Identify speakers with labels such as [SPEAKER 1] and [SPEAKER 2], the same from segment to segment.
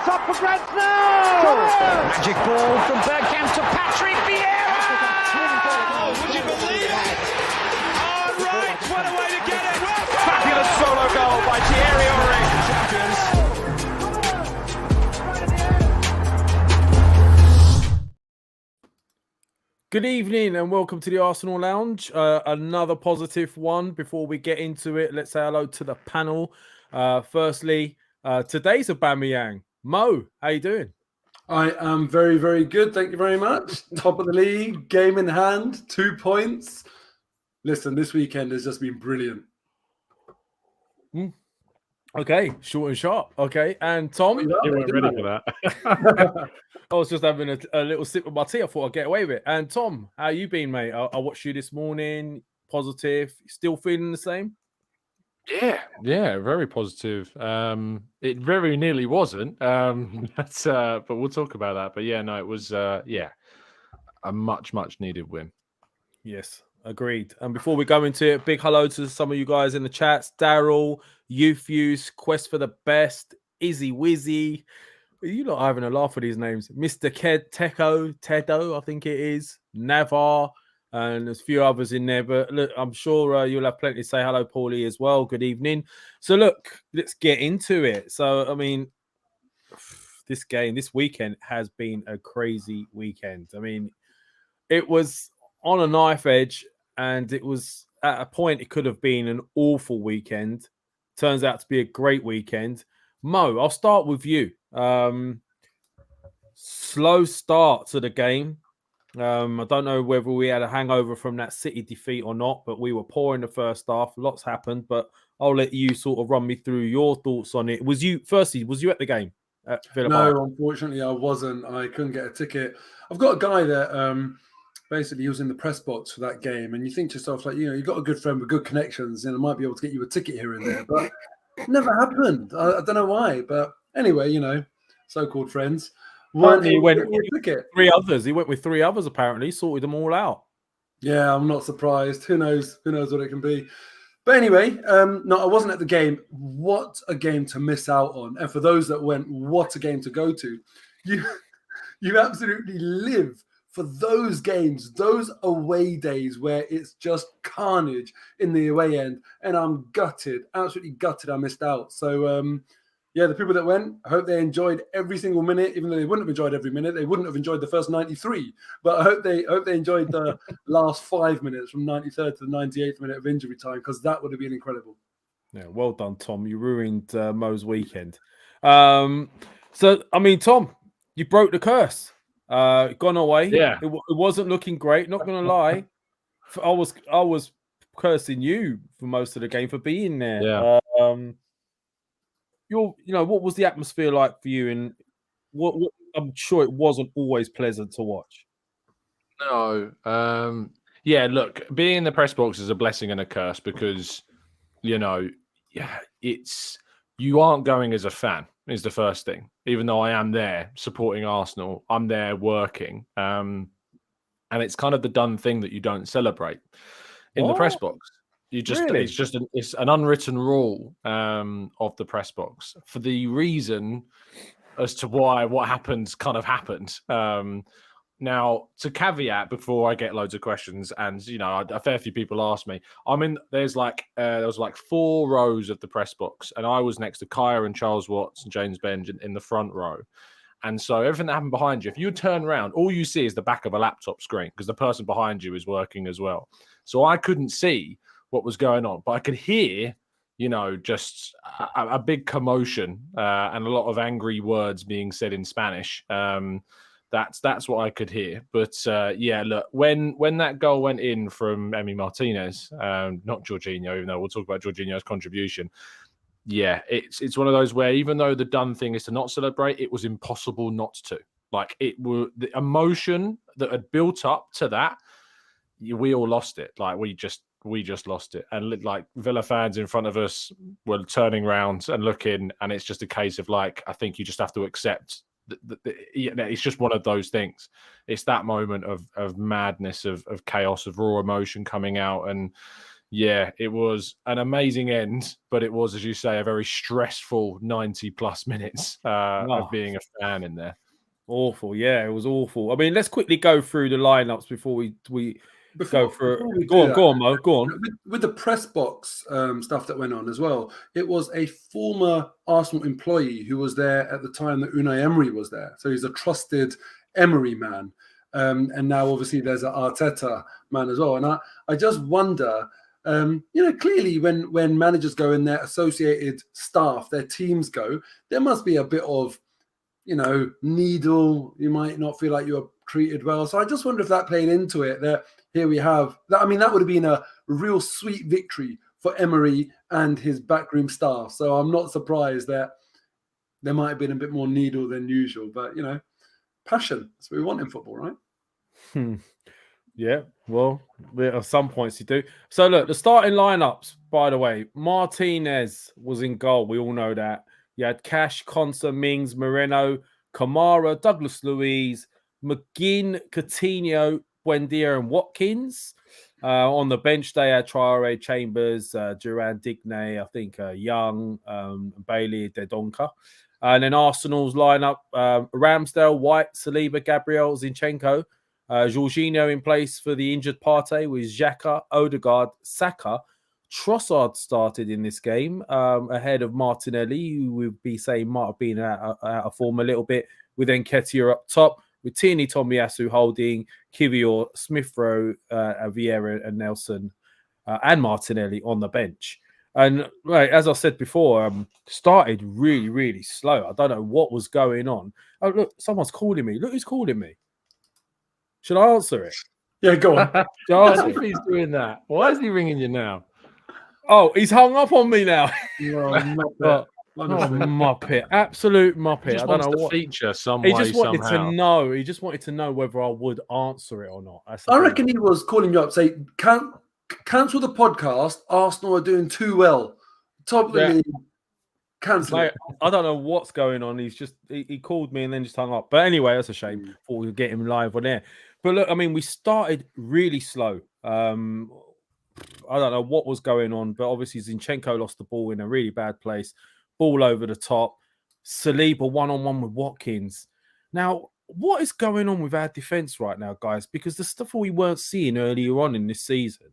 [SPEAKER 1] up for grabs now!
[SPEAKER 2] Magic ball from Bergkamp to Patrick Vieira!
[SPEAKER 3] Oh, would you believe it? Oh, right, what a way to get it! Well,
[SPEAKER 1] Fabulous solo goal by Thierry Henry.
[SPEAKER 3] champions.
[SPEAKER 4] Good evening and welcome to the Arsenal Lounge. Another positive one. Before we get into it, let's say hello to the panel. Firstly, today's Aubameyang. Mo, how you doing?
[SPEAKER 5] I am very, very good. Thank you very much. Top of the league, game in hand, 2 points. Listen, this weekend has just been brilliant.
[SPEAKER 4] Okay, short and sharp. Okay, and Tom?
[SPEAKER 5] You
[SPEAKER 6] weren't ready for that.
[SPEAKER 4] I was just having a little sip of my tea. I thought I'd get away with it. And Tom, how you been, mate? I watched you this morning. Positive. Still feeling the same?
[SPEAKER 6] Yeah, very positive. It very nearly wasn't, but we'll talk about that. But yeah, no, it was a much needed win.
[SPEAKER 4] Yes, agreed. And before we go into it, big hello to some of you guys in the chats. Daryl, Youth, Quest for the Best, Izzy Wizzy. You lot are having a laugh at these names. Mr. Tedo, I think it is. Navar, and there's a few others in there. But look, I'm sure you'll have plenty to say hello, Paulie, as well. Good evening. So look, let's get into it. So, I mean, this weekend has been a crazy weekend. I mean, it was on a knife edge, and it was at a point it could have been an awful weekend. Turns out to be a great weekend. Mo, I'll start with you. Slow start to the game. I don't know whether we had a hangover from that City defeat or not, but we were poor in the first half. Lots happened, but I'll let you sort of run me through your thoughts on it. Was you at the game at Villa Park?
[SPEAKER 5] No, unfortunately, I wasn't. I couldn't get a ticket. I've got a guy that basically he was in the press box for that game, and you think to yourself, like, you've got a good friend with good connections, and I might be able to get you a ticket here and there, but it never happened. I don't know why, but anyway, so-called friends.
[SPEAKER 4] He went with 3 others. He went with 3 others, apparently. Sorted them all out.
[SPEAKER 5] Yeah, I'm not surprised. Who knows? Who knows what it can be? But anyway, no, I wasn't at the game. What a game to miss out on. And for those that went, what a game to go to. You absolutely live for those games, those away days where it's just carnage in the away end. And I'm gutted, absolutely gutted I missed out. So, yeah, the people that went, I hope they enjoyed every single minute, even though they wouldn't have enjoyed every minute. They wouldn't have enjoyed the first 93. But I hope they enjoyed the last 5 minutes from 93rd to the 98th minute of injury time, because that would have been incredible.
[SPEAKER 4] Yeah, well done, Tom. You ruined Mo's weekend. So, I mean, Tom, you broke the curse. Gone away.
[SPEAKER 6] Yeah.
[SPEAKER 4] It wasn't looking great, not going to lie. I was cursing you for most of the game for being there.
[SPEAKER 6] Yeah.
[SPEAKER 4] What was the atmosphere like for you? And what I'm sure it wasn't always pleasant to watch.
[SPEAKER 6] No. Yeah, look, being in the press box is a blessing and a curse because, you aren't going as a fan is the first thing. Even though I am there supporting Arsenal, I'm there working. And it's kind of the done thing that you don't celebrate in the press box.
[SPEAKER 4] Really?
[SPEAKER 6] It's an unwritten rule of the press box for the reason as to why what happened kind of happened. Now, to caveat before I get loads of questions, and a fair few people ask me, there was like 4 rows of the press box, and I was next to Kaya and Charles Watts and James Benge in the front row. And so everything that happened behind you, if you turn around, all you see is the back of a laptop screen because the person behind you is working as well. So I couldn't see what was going on, but I could hear, just a big commotion and a lot of angry words being said in Spanish. That's what I could hear. But yeah, look, when that goal went in from Emi Martinez, not Jorginho, even though we'll talk about Jorginho's contribution. Yeah, it's one of those where even though the done thing is to not celebrate, it was impossible not to. Like the emotion that had built up to that, we all lost it. Like we just lost it. And like Villa fans in front of us were turning around and looking, and it's just a case of like, I think you just have to accept it's just one of those things. It's that moment of madness, of chaos, of raw emotion coming out. And Yeah, it was an amazing end, but it was, as you say, a very stressful 90+ minutes of being a fan in there.
[SPEAKER 4] Awful, yeah, it was awful. I mean, let's quickly go through the lineups before we go through. Go on, Mo. Go on.
[SPEAKER 5] With the press box stuff that went on as well, it was a former Arsenal employee who was there at the time that Unai Emery was there. So he's a trusted Emery man. And now obviously there's an Arteta man as well. And I just wonder, clearly when managers go in, their associated staff, their teams go, there must be a bit of, needle. You might not feel like you were treated well. So I just wonder if that played into it. That here we have that. I mean, that would have been a real sweet victory for Emery and his backroom staff. So I'm not surprised that there might have been a bit more needle than usual. But passion. That's what we want in football, right?
[SPEAKER 4] Yeah, well, at some points you do. So look, the starting lineups, by the way, Martinez was in goal. We all know that. You had Cash, Consa, Mings, Moreno, Kamara, Douglas Luiz, McGinn, Coutinho, Buendia, and Watkins. On the bench, they had Traore, Chambers, Duran, Digne, I think Young, Bailey, Dedonka. And then Arsenal's lineup, Ramsdale, White, Saliba, Gabriel, Zinchenko, Jorginho in place for the injured Partey with xhaka, Odegaard, Saka. Trossard started in this game ahead of Martinelli, who would be saying might have been out of form a little bit, with Nketiah up top, with Tierney, Tomiyasu holding, Kivior, Smith-Rowe, Vieira and Nelson and Martinelli on the bench. And right, as I said before, started really, really slow. I don't know what was going on. Oh, look, someone's calling me. Look who's calling me. Should I answer it?
[SPEAKER 5] Yeah, go on.
[SPEAKER 6] If he's doing that, why is he ringing you now?
[SPEAKER 4] Oh, he's hung up on me now.
[SPEAKER 5] Muppet.
[SPEAKER 4] Muppet. Absolute Muppet.
[SPEAKER 6] Just
[SPEAKER 4] I don't
[SPEAKER 6] wants
[SPEAKER 4] know
[SPEAKER 6] to
[SPEAKER 4] what
[SPEAKER 6] feature some
[SPEAKER 4] he
[SPEAKER 6] way,
[SPEAKER 4] just wanted
[SPEAKER 6] somehow.
[SPEAKER 4] to know. He just wanted to know whether I would answer it or not.
[SPEAKER 5] I reckon he was calling you up, say, cancel the podcast. Arsenal are doing too well. Top of the league. Cancel it.
[SPEAKER 4] I don't know what's going on. He's just he called me and then just hung up. But anyway, that's a shame. Thought we would get him live on air. But look, I mean, we started really slow. I don't know what was going on, but obviously Zinchenko lost the ball in a really bad place. Ball over the top. Saliba one-on-one with Watkins. Now, what is going on with our defence right now, guys? Because the stuff we weren't seeing earlier on in this season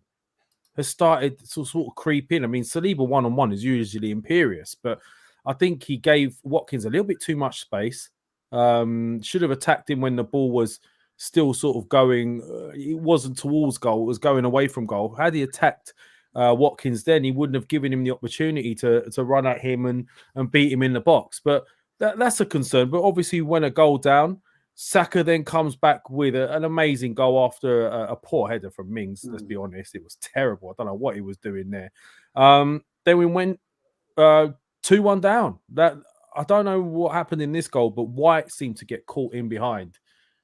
[SPEAKER 4] has started to sort of creep in. I mean, Saliba one-on-one is usually imperious, but I think he gave Watkins a little bit too much space. Should have attacked him when the ball was still sort of going. It wasn't towards goal. It was going away from goal. Had he attacked Watkins then, he wouldn't have given him the opportunity to run at him and beat him in the box. But that's a concern. But obviously, when a goal down, Saka then comes back with an amazing goal after a poor header from Mings. Let's be honest, it was terrible. I don't know what he was doing there. Then we went 2-1 down. That I don't know what happened in this goal, but White seemed to get caught in behind.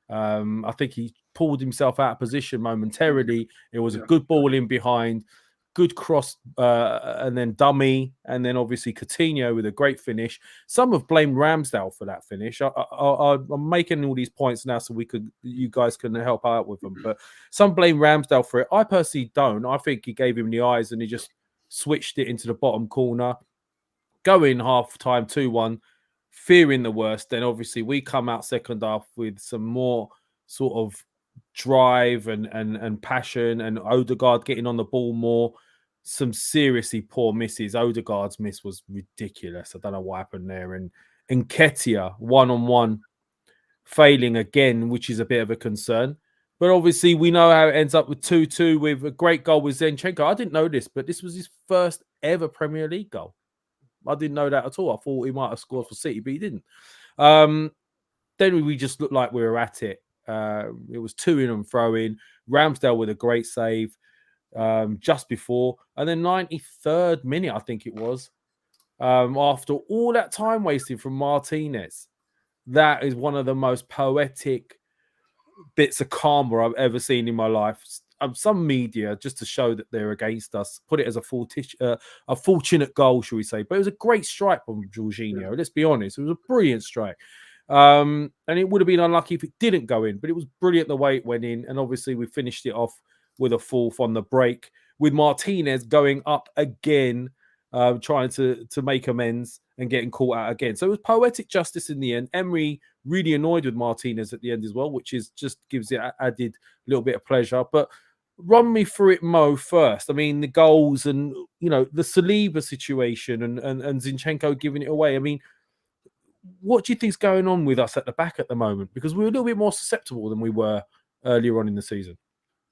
[SPEAKER 4] I think he pulled himself out of position momentarily. It was a good ball in behind, good cross, and then dummy, and then obviously Coutinho with a great finish. Some have blamed Ramsdale for that finish. I'm making all these points now so you guys can help out with them. But some blame Ramsdale for it. I personally don't. I think he gave him the eyes and he just switched it into the bottom corner. Go in half time 2-1. Fearing the worst, then obviously we come out second half with some more sort of drive and passion, and Odegaard getting on the ball more. Some seriously poor misses. Odegaard's miss was ridiculous. I don't know what happened there. And Nketiah one-on-one failing again, which is a bit of a concern. But obviously we know how it ends up with 2-2 with a great goal with Zinchenko. I didn't know this, but this was his first ever Premier League goal. I didn't know that at all. I thought he might have scored for City, but he didn't. Then we just looked like we were at it. It was 2 in and throw in. Ramsdale with a great save just before. And then 93rd minute, I think it was, after all that time wasted from Martinez. That is one of the most poetic bits of karma I've ever seen in my life. Some media, just to show that they're against us, put it as a fortunate goal, shall we say. But it was a great strike from Jorginho. Let's be honest. It was a brilliant strike. And it would have been unlucky if it didn't go in. But it was brilliant the way it went in. And obviously we finished it off with a fourth on the break with Martinez going up again, trying to make amends and getting caught out again. So it was poetic justice in the end. Emery really annoyed with Martinez at the end as well, which is just gives it added little bit of pleasure. But run me through it, Mo, first. I mean, the goals and, you know, the Saliba situation and Zinchenko giving it away. I mean, what do you think's going on with us at the back at the moment? Because we're a little bit more susceptible than we were earlier on in the season.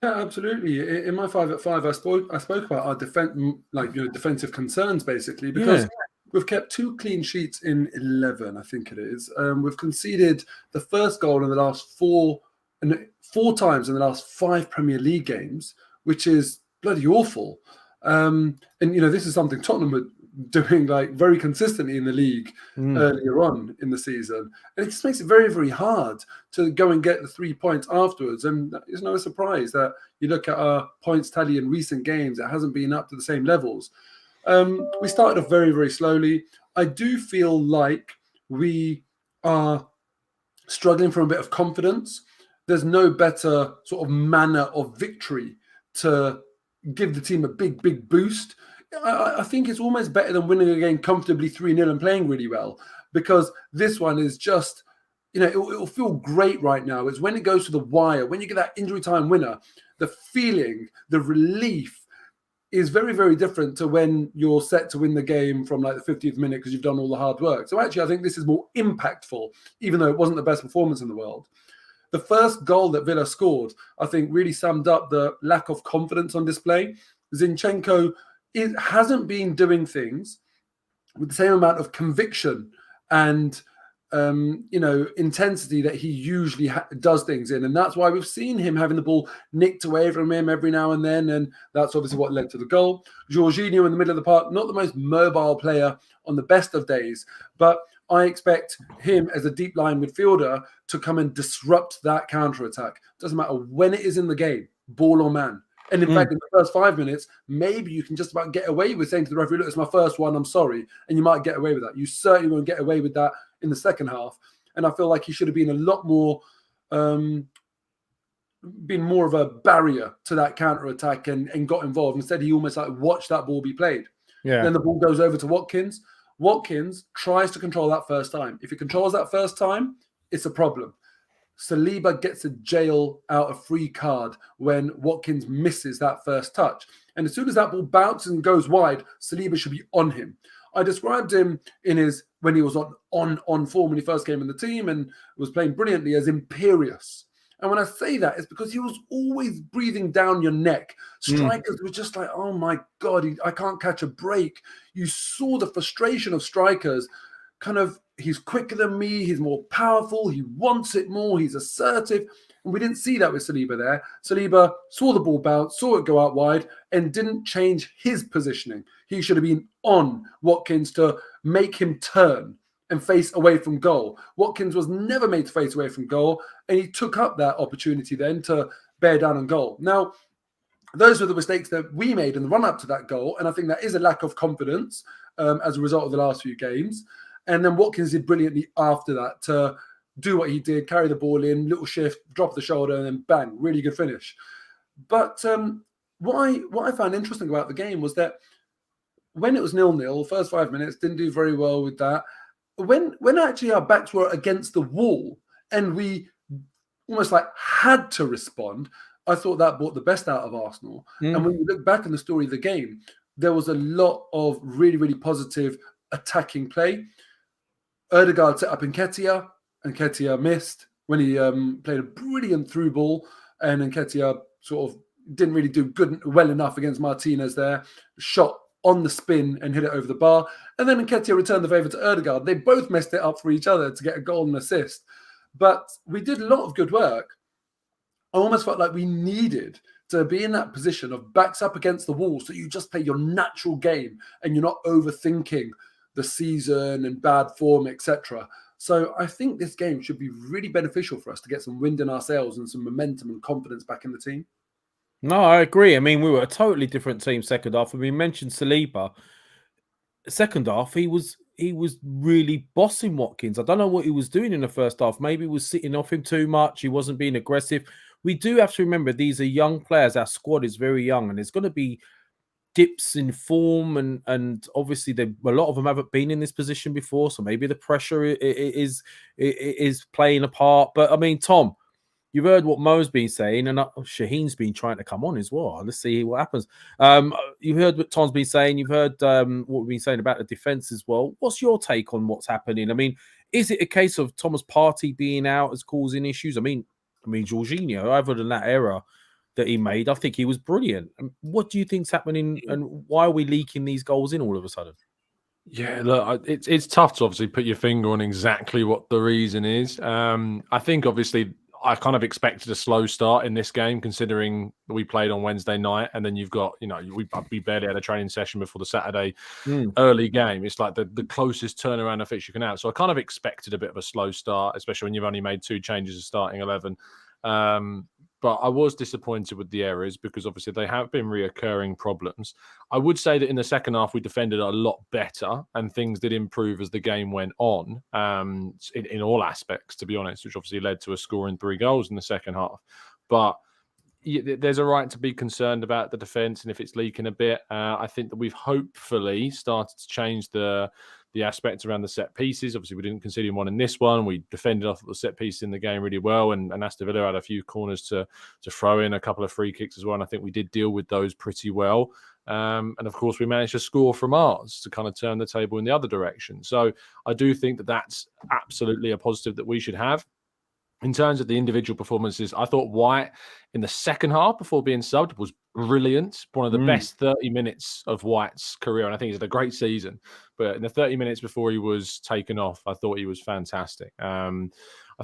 [SPEAKER 5] Yeah, absolutely. In my 5 at 5, I spoke about our defensive concerns, basically, because we've kept 2 clean sheets in 11, I think it is. We've conceded the first goal in the last 4 times in the last 5 Premier League games, which is bloody awful. And, you know, this is something Tottenham were doing like very consistently in the league earlier on in the season. And it just makes it very, very hard to go and get the 3 points afterwards. And it's no surprise that you look at our points tally in recent games, it hasn't been up to the same levels. We started off very, very slowly. I do feel like we are struggling for a bit of confidence. There's no better sort of manner of victory to give the team a big, big boost. I think it's almost better than winning a game comfortably 3-0 and playing really well, because this one is just, you know, it'll feel great right now. It's when it goes to the wire, when you get that injury time winner, the feeling, the relief is very, very different to when you're set to win the game from like the 50th minute because you've done all the hard work. So actually, I think this is more impactful, even though it wasn't the best performance in the world. The first goal that Villa scored, I think, really summed up the lack of confidence on display. Zinchenko hasn't been doing things with the same amount of conviction and intensity that he usually does things in. And that's why we've seen him having the ball nicked away from him every now and then. And that's obviously what led to the goal. Jorginho in the middle of the park, not the most mobile player on the best of days, but I expect him as a deep line midfielder to come and disrupt that counter-attack. Doesn't matter when it is in the game, ball or man. And in fact, in the first 5 minutes, maybe you can just about get away with saying to the referee, look, it's my first one, I'm sorry. And you might get away with that. You certainly won't get away with that in the second half. And I feel like he should have been a lot more, been more of a barrier to that counter-attack and got involved. Instead, he almost like watched that ball be played. Yeah. Then the ball goes over to Watkins. Watkins tries to control that first time. If he controls that first time, it's a problem. Saliba gets a jail out a free card when Watkins misses that first touch. And as soon as that ball bounces and goes wide, Saliba should be on him. I described him when he was on form when he first came in the team and was playing brilliantly as imperious. And when I say that, it's because he was always breathing down your neck. Strikers were just like, oh my God, I can't catch a break. You saw the frustration of strikers. Kind of, he's quicker than me, he's more powerful, he wants it more, he's assertive. And we didn't see that with Saliba there. Saliba saw the ball bounce, saw it go out wide, and didn't change his positioning. He should have been on Watkins to make him turn and face away from goal. Watkins was never made to face away from goal, and he took up that opportunity then to bear down on goal. Now, those were the mistakes that we made in the run-up to that goal, and I think that is a lack of confidence as a result of the last few games. And then Watkins did brilliantly after that to do what he did, carry the ball in, little shift, drop the shoulder, and then bang, really good finish. But what I found interesting about the game was that when it was 0-0, first 5 minutes, didn't do very well with that. When actually our backs were against the wall and we almost like had to respond, I thought that brought the best out of Arsenal. And when you look back on the story of the game, there was a lot of really, really positive attacking play. Odegaard set up Nketiah, and Nketiah missed when he played a brilliant through ball, and Nketiah sort of didn't really do well enough against Martinez there. Shot on the spin and hit it over the bar. And then Nketiah returned the favour to Odegaard. They both messed it up for each other to get a goal and assist. But we did a lot of good work. I almost felt like we needed to be in that position of backs up against the wall so you just play your natural game and you're not overthinking the season and bad form, etc. So I think this game should be really beneficial for us to get some wind in our sails and some momentum and confidence back in the team.
[SPEAKER 4] No, I agree. I mean, we were a totally different team second half. We mentioned Saliba. Second half, he was really bossing Watkins. I don't know what he was doing in the first half. Maybe he was sitting off him too much. He wasn't being aggressive. We do have to remember these are young players. Our squad is very young, and there's going to be dips in form, and obviously a lot of them haven't been in this position before, so maybe the pressure is playing a part. But I mean, Tom, you've heard what Mo's been saying, and Shaheen's been trying to come on as well. Let's see what happens. You've heard what Tom's been saying. You've heard what we've been saying about the defense as well. What's your take on what's happening? I mean, is it a case of Thomas Partey being out as causing issues? I mean, jorginho, other than that error that he made, I think he was brilliant. What do you think's happening, and why are we leaking these goals in all of a sudden?
[SPEAKER 6] Yeah, look, it's tough to obviously put your finger on exactly what the reason is. I think obviously I kind of expected a slow start in this game, considering we played on Wednesday night, and then you've got, we barely had a training session before the Saturday early game. It's like the closest turnaround of fixture you can have. So I kind of expected a bit of a slow start, especially when you've only made 2 changes of starting 11. But I was disappointed with the errors, because obviously they have been reoccurring problems. I would say that in the second half, we defended a lot better, and things did improve as the game went on, in all aspects, to be honest, which obviously led to us scoring 3 goals in the second half. But there's a right to be concerned about the defence, and if it's leaking a bit, I think that we've hopefully started to change the aspects around the set pieces. Obviously, we didn't concede one in this one. We defended off the set piece in the game really well, and Aston Villa had a few corners to throw in, a couple of free kicks as well, and I think we did deal with those pretty well. And of course, we managed to score from ours to kind of turn the table in the other direction. So I do think that that's absolutely a positive that we should have. In terms of the individual performances, I thought White in the second half before being subbed was brilliant. One of the best 30 minutes of White's career, and I think he's had a great season. But in the 30 minutes before he was taken off, I thought he was fantastic. I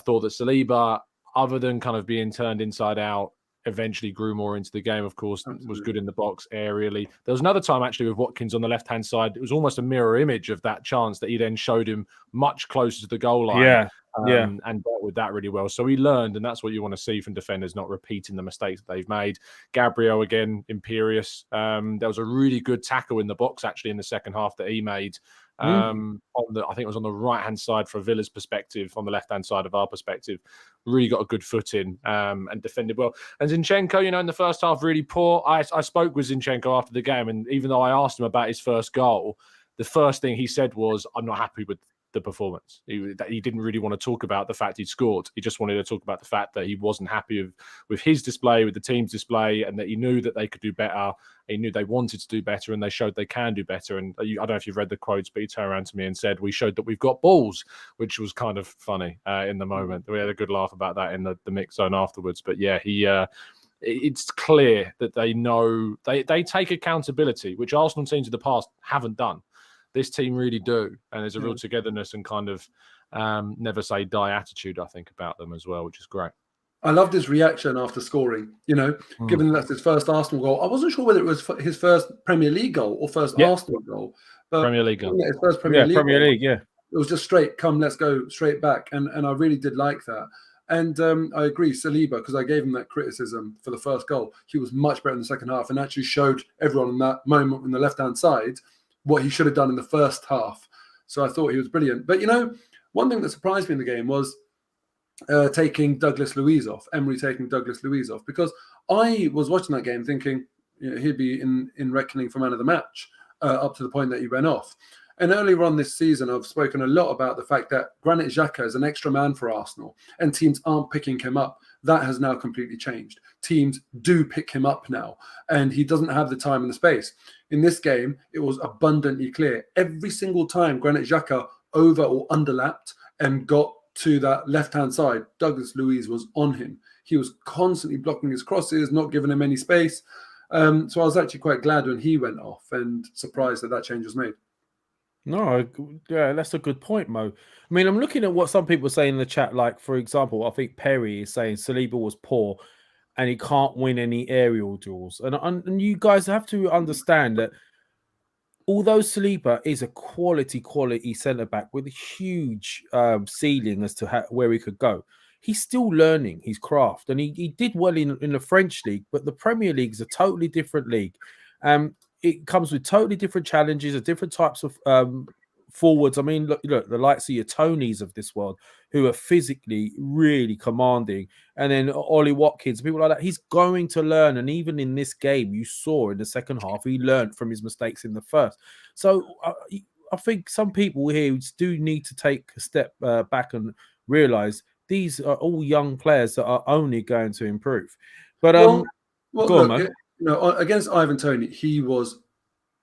[SPEAKER 6] thought that Saliba, other than kind of being turned inside out, eventually grew more into the game, of course. Absolutely. Was good in the box aerially. There was another time actually with Watkins on the left-hand side. It was almost a mirror image of that chance that he then showed him much closer to the goal line. And dealt with that really well. So he learned, and that's what you want to see from defenders, not repeating the mistakes that they've made. Gabriel, again, imperious. There was a really good tackle in the box, actually, in the second half that he made. I think it was on the right-hand side for Villa's perspective, on the left-hand side of our perspective. Really got a good foot in and defended well. And Zinchenko, in the first half, really poor. I spoke with Zinchenko after the game, and even though I asked him about his first goal, the first thing he said was, I'm not happy with the performance. He didn't really want to talk about the fact he'd scored. He just wanted to talk about the fact that he wasn't happy with his display, with the team's display, and that he knew that they could do better. He knew they wanted to do better, and they showed they can do better. And I don't know if you've read the quotes, but he turned around to me and said, we showed that we've got balls, which was kind of funny in the moment. We had a good laugh about that in the mix zone afterwards. But yeah, it's clear that they know, they take accountability, which Arsenal teams of the past haven't done. This team really do, and there's a real togetherness and kind of never say die attitude, I think, about them as well, which is great.
[SPEAKER 5] I loved his reaction after scoring, given that's his first Arsenal goal. I wasn't sure whether it was his first Premier League goal or first Arsenal goal. But
[SPEAKER 6] Premier League goal.
[SPEAKER 5] His first Premier League.
[SPEAKER 4] Yeah.
[SPEAKER 5] It was just straight, come, let's go straight back. And I really did like that. And I agree, Saliba, because I gave him that criticism for the first goal. He was much better in the second half and actually showed everyone in that moment on the left-hand side what he should have done in the first half. So I thought he was brilliant. But, one thing that surprised me in the game was taking Douglas Luiz off, Emery taking Douglas Luiz off, because I was watching that game thinking he'd be in reckoning for man of the match up to the point that he went off. And earlier on this season, I've spoken a lot about the fact that Granit Xhaka is an extra man for Arsenal and teams aren't picking him up. That has now completely changed. Teams do pick him up now, and he doesn't have the time and the space. In this game, it was abundantly clear. Every single time Granit Xhaka over or underlapped and got to that left-hand side, Douglas Luiz was on him. He was constantly blocking his crosses, not giving him any space. So I was actually quite glad when he went off and surprised that change was made.
[SPEAKER 4] No, yeah, that's a good point, Mo. I mean, I'm looking at what some people say in the chat. Like, for example, I think Perry is saying Saliba was poor and he can't win any aerial duels. And you guys have to understand that although Saliba is a quality centre-back with a huge ceiling as to where he could go, he's still learning his craft. And he did well in the French league, but the Premier League is a totally different league. It comes with totally different challenges, different types of forwards. I mean, look, the likes of your Tonys of this world who are physically really commanding, and then Ollie Watkins, people like that. He's going to learn, and even in this game, you saw in the second half, he learned from his mistakes in the first. So I think some people here do need to take a step back and realize these are all young players that are only going to improve. But
[SPEAKER 5] well,
[SPEAKER 4] go on, man.
[SPEAKER 5] Against Ivan Toney, he was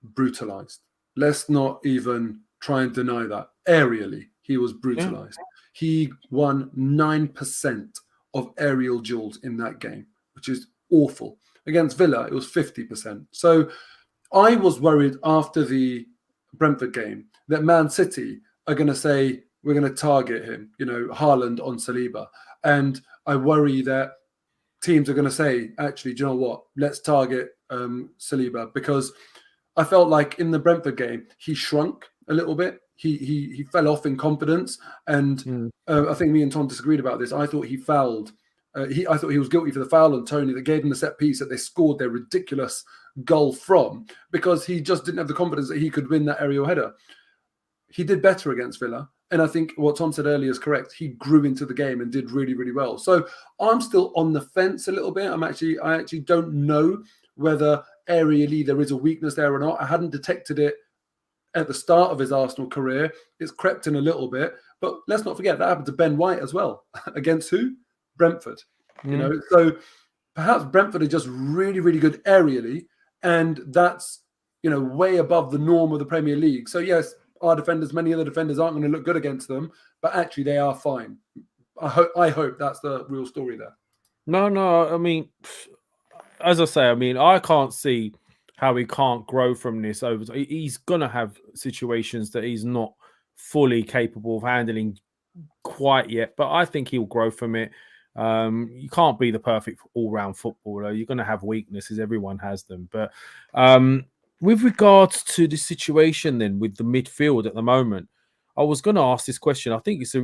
[SPEAKER 5] brutalized. Let's not even try and deny that. Aerially, he was brutalized. Yeah. He won 9% of aerial duels in that game, which is awful. Against Villa, it was 50%. So I was worried after the Brentford game that Man City are going to say, we're going to target him, Haaland on Saliba. And I worry that teams are going to say, actually, do you know what? Let's target Saliba, because I felt like in the Brentford game, he shrunk a little bit. He fell off in confidence. And I think me and Tom disagreed about this. I thought he fouled. I thought he was guilty for the foul on Toney that gave him the set piece that they scored their ridiculous goal from, because he just didn't have the confidence that he could win that aerial header. He did better against Villa. And I think what Tom said earlier is correct. He grew into the game and did really, really well. So I'm still on the fence a little bit. I actually don't know whether aerially there is a weakness there or not. I hadn't detected it at the start of his Arsenal career. It's crept in a little bit. But let's not forget that happened to Ben White as well. Against who? Brentford. So perhaps Brentford are just really, really good aerially. And that's, way above the norm of the Premier League. So yes, our defenders, many other defenders aren't going to look good against them, but actually they are fine. I hope that's the real story there.
[SPEAKER 4] No. I mean, as I say, I can't see how he can't grow from this. He's going to have situations that he's not fully capable of handling quite yet, but I think he'll grow from it. You can't be the perfect all-round footballer. You're going to have weaknesses. Everyone has them. But with regards to the situation then with the midfield at the moment, I was going to ask this question. I think it's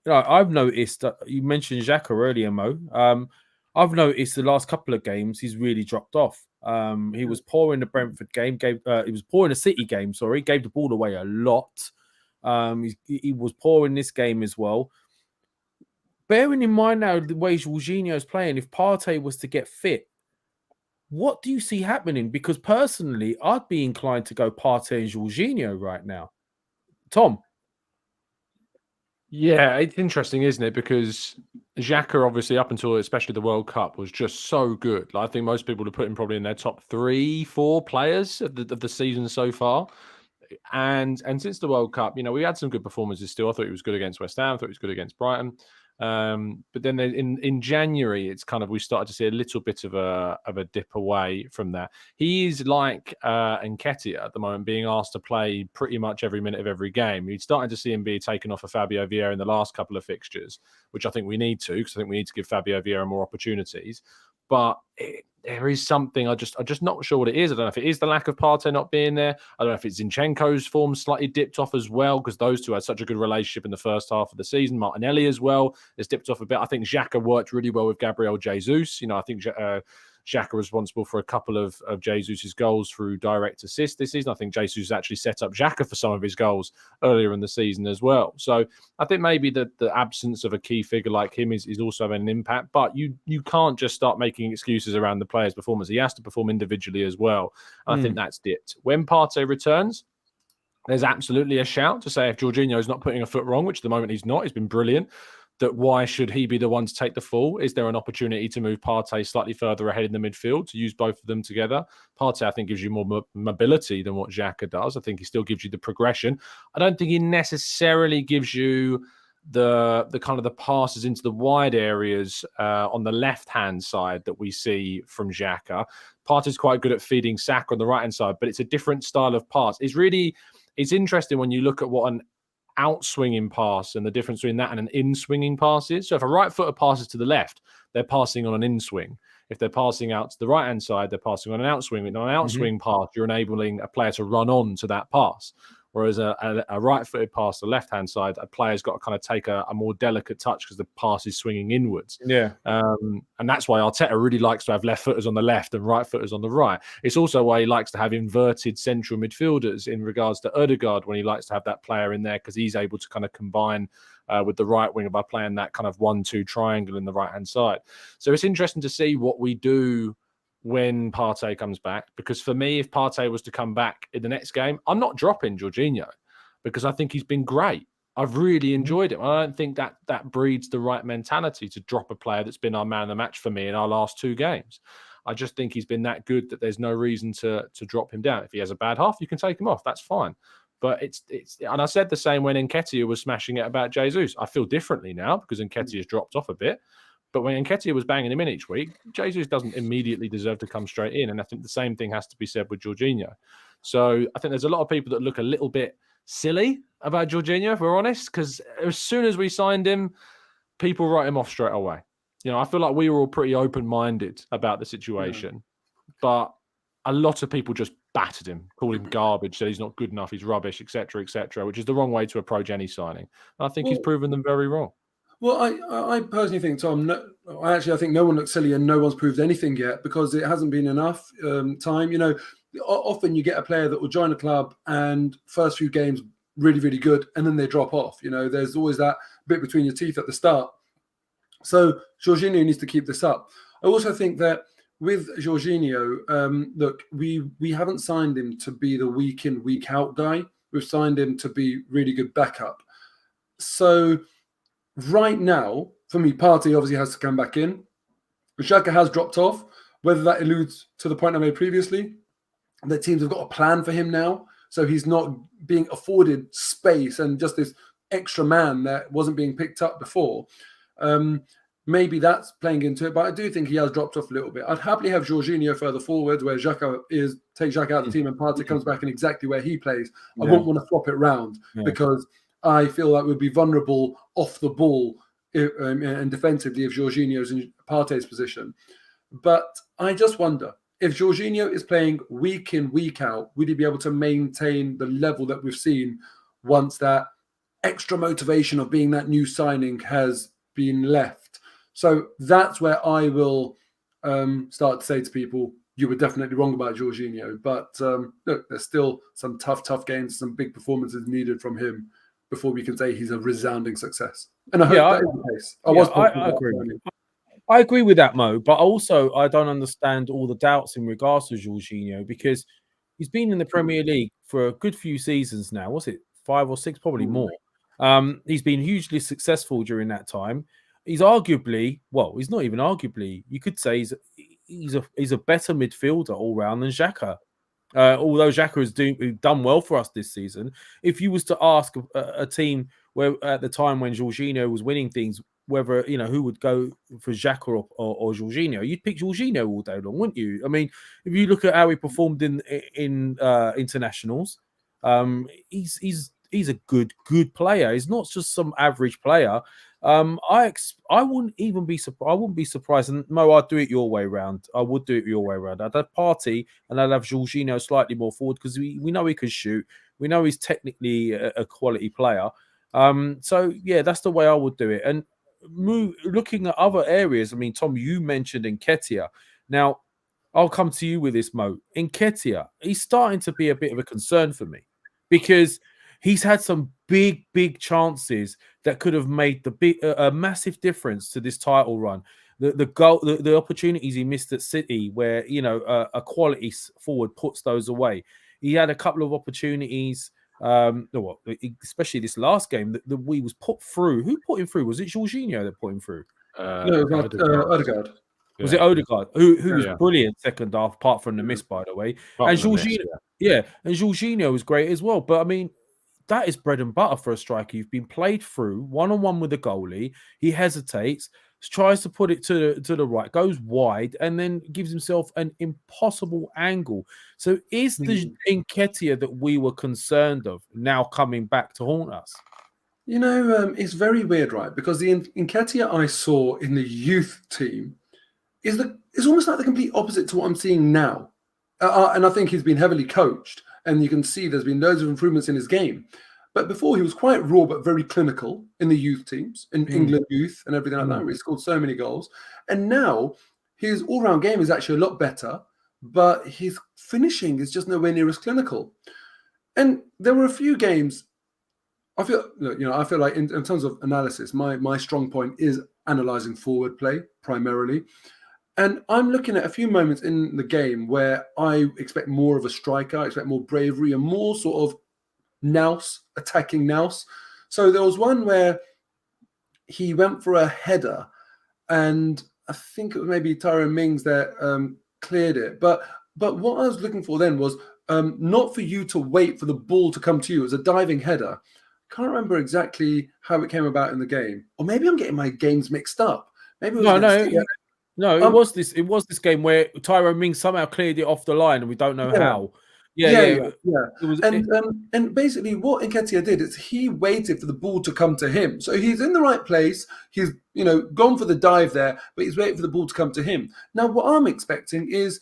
[SPEAKER 4] I've noticed that you mentioned Xhaka earlier, Mo. I've noticed the last couple of games he's really dropped off. He was poor in the Brentford game. He was poor in the City game. Sorry, gave the ball away a lot. He was poor in this game as well. Bearing in mind now the way Jorginho is playing, if Partey was to get fit, what do you see happening? Because personally, I'd be inclined to go Partey and Jorginho right now. Tom?
[SPEAKER 6] Yeah, it's interesting, isn't it? Because Xhaka, obviously, up until especially the World Cup, was just so good. I think most people would put him probably in their top 3-4 players of the season so far. And since the World Cup, we had some good performances still. I thought he was good against West Ham. I thought he was good against Brighton. But then in January, it's kind of we started to see a little bit of a dip away from that. He is like Nketiah at the moment, being asked to play pretty much every minute of every game. You're starting to see him be taken off of Fabio Vieira in the last couple of fixtures, which I think we need to, because I think we need to give Fabio Vieira more opportunities. But there is something I'm just not sure what it is. I don't know if it is the lack of Partey not being there. I don't know if it's Zinchenko's form slightly dipped off as well, because those two had such a good relationship in the first half of the season. Martinelli as well has dipped off a bit. I think Xhaka worked really well with Gabriel Jesus. I think Xhaka was responsible for a couple of Jesus' goals through direct assist this season. I think Jesus actually set up Xhaka for some of his goals earlier in the season as well. So I think maybe the absence of a key figure like him is also having an impact. But you can't just start making excuses around the player's performance. He has to perform individually as well. I think that's dipped. When Partey returns, there's absolutely a shout to say if Jorginho is not putting a foot wrong, which at the moment he's not, he's been brilliant, that why should he be the one to take the fall? Is there an opportunity to move Partey slightly further ahead in the midfield to use both of them together? Partey, I think, gives you more mobility than what Xhaka does. I think he still gives you the progression. I don't think he necessarily gives you the kind of the passes into the wide areas on the left-hand side that we see from Xhaka. Partey's quite good at feeding Saka on the right-hand side, but it's a different style of pass. It's interesting when you look at what an out-swinging pass and the difference between that and an in-swinging pass is. So if a right-footer passes to the left, they're passing on an in-swing. If they're passing out to the right-hand side, they're passing on an out-swing. On an out-swing pass, you're enabling a player to run on to that pass. Whereas a right-footed pass to the left-hand side, a player's got to kind of take a more delicate touch because the pass is swinging inwards.
[SPEAKER 4] Yeah.
[SPEAKER 6] And that's why Arteta really likes to have left-footers on the left and right-footers on the right. It's also why he likes to have inverted central midfielders in regards to Odegaard, when he likes to have that player in there because he's able to kind of combine with the right winger by playing that kind of 1-2 triangle in the right-hand side. So it's interesting to see what we do when Partey comes back, because for me, if Partey was to come back in the next game, I'm not dropping Jorginho because I think he's been great. I've really enjoyed him. I don't think that breeds the right mentality to drop a player that's been our man of the match for me in our last 2 games. I just think he's been that good that there's no reason to drop him down. If he has a bad half, you can take him off. That's fine. But it's and I said the same when Nketiah was smashing it about Jesus. I feel differently now because Nketiah's dropped off a bit. But when Nketiah was banging him in each week, Jesus doesn't immediately deserve to come straight in. And I think the same thing has to be said with Jorginho. So I think there's a lot of people that look a little bit silly about Jorginho, if we're honest, because as soon as we signed him, people write him off straight away. You know, I feel like we were all pretty open-minded about the situation. But a lot of people just battered him, called him garbage, said he's not good enough, he's rubbish, etc., which is the wrong way to approach any signing. And I think he's proven them very wrong.
[SPEAKER 5] Well, I personally think, Tom, I think no one looks silly and no one's proved anything yet because it hasn't been enough time. You know, often you get a player that will join a club and first few games really, really good, and then they drop off. You know, there's always that bit between your teeth at the start. So Jorginho needs to keep this up. I also think that with Jorginho, look, we haven't signed him to be the week in, week out guy. We've signed him to be really good backup. So right now, for me, Partey obviously has to come back in. Xhaka has dropped off. Whether that alludes to the point I made previously, that teams have got a plan for him now. So he's not being afforded space and just this extra man that wasn't being picked up before. Maybe that's playing into it, but I do think he has dropped off a little bit. I'd happily have Jorginho further forward, where Xhaka take Xhaka out of the team and Partey comes back in exactly where he plays. I wouldn't want to swap it round because I feel like we'd be vulnerable off the ball and defensively if Jorginho's in Partey's position. But I just wonder, if Jorginho is playing week in, week out, would he be able to maintain the level that we've seen once that extra motivation of being that new signing has been left? So that's where I will start to say to people, you were definitely wrong about Jorginho. But look, there's still some tough games, some big performances needed from him before we can say he's a resounding success. And I hope that is the case.
[SPEAKER 4] I agree. I agree with that, Mo. But also, I don't understand all the doubts in regards to Jorginho because he's been in the Premier League for a good few seasons now. Was it 5 or 6? Probably more. He's been hugely successful during that time. He's arguably, well, he's not even arguably. You could say he's a better midfielder all round than Xhaka. Although Xhaka has done well for us this season. If you was to ask a team where at the time when Jorginho was winning things, whether who would go for Xhaka or Jorginho, you'd pick Jorginho all day long, wouldn't you? I mean, if you look at how he performed in internationals, he's a good player. He's not just some average player. I wouldn't even be surprised. I wouldn't be surprised. And Mo, I'd do it your way round. I would do it your way round. I'd have Partey and I'd have Jorginho slightly more forward because we know he can shoot. We know he's technically a quality player. So yeah, that's the way I would do it. And looking at other areas. I mean, Tom, you mentioned Nketiah. Now, I'll come to you with this, Mo. Nketiah, he's starting to be a bit of a concern for me because he's had some big chances that could have made a massive difference to this title run. The opportunities he missed at City, where a quality forward puts those away. He had a couple of opportunities, especially this last game that we was put through. Who put him through? Was it Jorginho that put him through?
[SPEAKER 5] No, it was Odegaard.
[SPEAKER 4] Was it Odegaard? Who was brilliant second half, apart from the miss, by the way. And Jorginho, and Jorginho was great as well. But I mean, that is bread and butter for a striker. You've been played through one-on-one with the goalie. He hesitates, tries to put it to the right, goes wide, and then gives himself an impossible angle. So is the Nketiah that we were concerned of now coming back to haunt us?
[SPEAKER 5] It's very weird, right? Because the Nketiah I saw in the youth team is almost like the complete opposite to what I'm seeing now. And I think he's been heavily coached. and you can see there's been loads of improvements in his game. But before, he was quite raw but very clinical in the youth teams, in England youth and everything like that, where he scored so many goals. And now his all-round game is actually a lot better, but his finishing is just nowhere near as clinical. And there were a few games, I feel like in terms of analysis, my strong point is analysing forward play primarily. And I'm looking at a few moments in the game where I expect more of a striker, I expect more bravery and more sort of attacking nous. So there was one where he went for a header, and I think it was maybe Tyrone Mings that cleared it. But what I was looking for then was not for you to wait for the ball to come to you. It was a diving header. Can't remember exactly how it came about in the game, or maybe I'm getting my games mixed up. Maybe it was
[SPEAKER 4] it was this. It was this game where Tyrone Mings somehow cleared it off the line, and we don't know how. Yeah. It was,
[SPEAKER 5] and basically what Nketiah did is he waited for the ball to come to him. So he's in the right place. He's gone for the dive there, but he's waiting for the ball to come to him. Now what I'm expecting is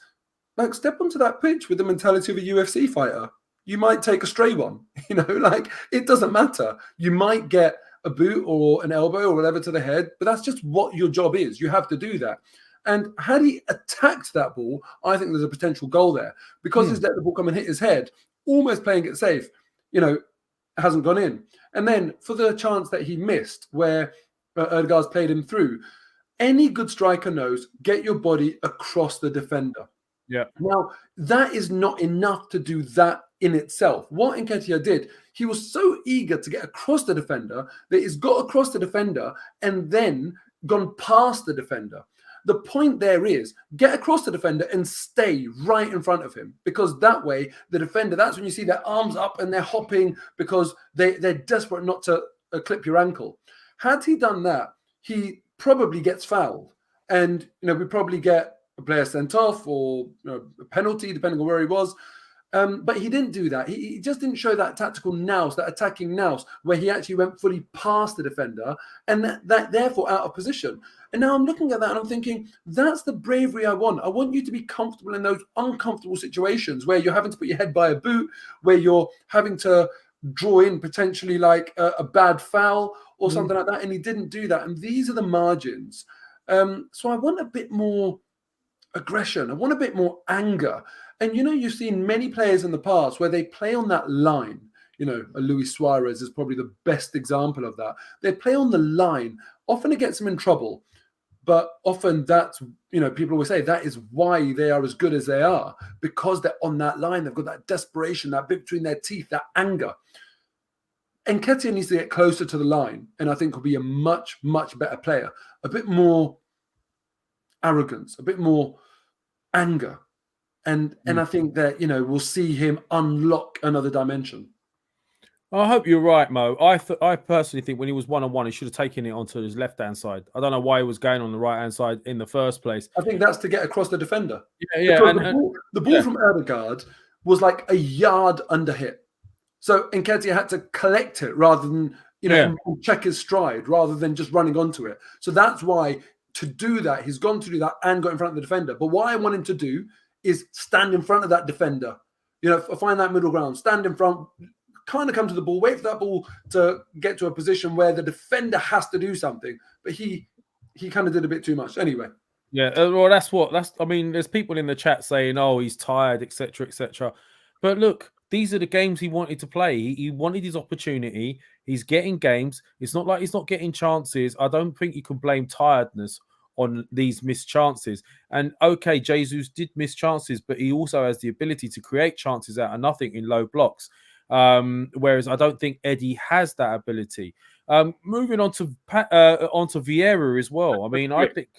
[SPEAKER 5] like step onto that pitch with the mentality of a UFC fighter. You might take a stray one, like it doesn't matter. You might get a boot or an elbow or whatever to the head, but that's just what your job is. You have to do that. And had he attacked that ball, I think there's a potential goal there. Because he's let the ball come and hit his head, almost playing it safe, hasn't gone in. And then for the chance that he missed, where Odegaard's played him through, any good striker knows, get your body across the defender.
[SPEAKER 4] Yeah.
[SPEAKER 5] Now, that is not enough to do that in itself. What Nketiah did, he was so eager to get across the defender that he's got across the defender and then gone past the defender. The point there is get across the defender and stay right in front of him, because that way the defender, that's when you see their arms up and they're hopping because they're desperate not to clip your ankle. Had he done that, he probably gets fouled, and we probably get a player sent off or a penalty depending on where he was. But he didn't do that. He just didn't show that tactical nous, that attacking nous, where he actually went fully past the defender and that therefore out of position. And now I'm looking at that and I'm thinking, that's the bravery I want. I want you to be comfortable in those uncomfortable situations where you're having to put your head by a boot, where you're having to draw in potentially like a bad foul or something like that. And he didn't do that. And these are the margins. So I want a bit more aggression. I want a bit more anger. And, you've seen many players in the past where they play on that line. A Luis Suarez is probably the best example of that. They play on the line. Often it gets them in trouble. But often that's, people always say that is why they are as good as they are, because they're on that line. They've got that desperation, that bit between their teeth, that anger. And Nketiah needs to get closer to the line. And I think will be a much, much better player. A bit more arrogance, a bit more anger. And I think that, we'll see him unlock another dimension.
[SPEAKER 4] I hope you're right, Mo. I personally think when he was one-on-one, he should have taken it onto his left-hand side. I don't know why he was going on the right-hand side in the first place.
[SPEAKER 5] I think that's to get across the defender.
[SPEAKER 4] Yeah.
[SPEAKER 5] The ball from Odegaard was like a yard under hit. So Nketiah had to collect it rather than, and check his stride rather than just running onto it. So that's why to do that, he's gone to do that and got in front of the defender. But what I want him to do is stand in front of that defender, find that middle ground, stand in front, kind of come to the ball, wait for that ball to get to a position where the defender has to do something. But he kind of did a bit too much anyway.
[SPEAKER 4] Yeah, well, there's people in the chat saying, oh, he's tired, etc., etc. But look, these are the games he wanted to play. He wanted his opportunity. He's getting games. It's not like he's not getting chances. I don't think you can blame tiredness on these missed chances. And okay, Jesus did miss chances, but he also has the ability to create chances out of nothing in low blocks. Whereas I don't think Eddie has that ability. Moving on to Vieira as well. I mean, I think.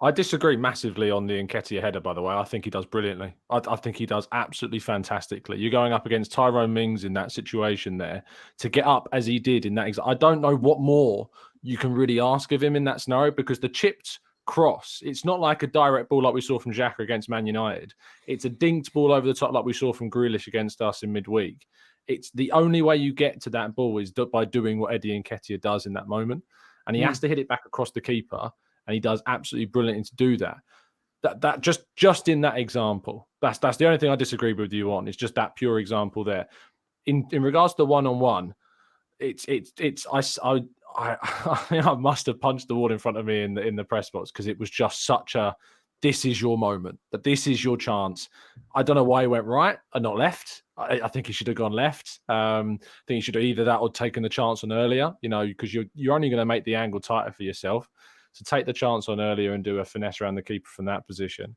[SPEAKER 6] I disagree massively on the Nketiah header, by the way. I think he does brilliantly. I think he does absolutely fantastically. You're going up against Tyrone Mings in that situation there to get up as he did in that. I don't know what more you can really ask of him in that scenario, because the chipped cross, it's not like a direct ball like we saw from xhaka against Man United. It's a dinked ball over the top like we saw from Grealish against us in midweek. It's the only way you get to that ball is by doing what Eddie Nketiah does in that moment. And he has to hit it back across the keeper. And he does absolutely brilliantly to do that. That just in that example, that's the only thing I disagree with you on. It's just that pure example there. In regards to the one-on-one, I must have punched the wall in front of me in the press box, because it was just such a, this is your moment, that this is your chance. I don't know why he went right and not left. I think he should have gone left. I think he should have either that or taken the chance on earlier, because you're only going to make the angle tighter for yourself. So take the chance on earlier and do a finesse around the keeper from that position.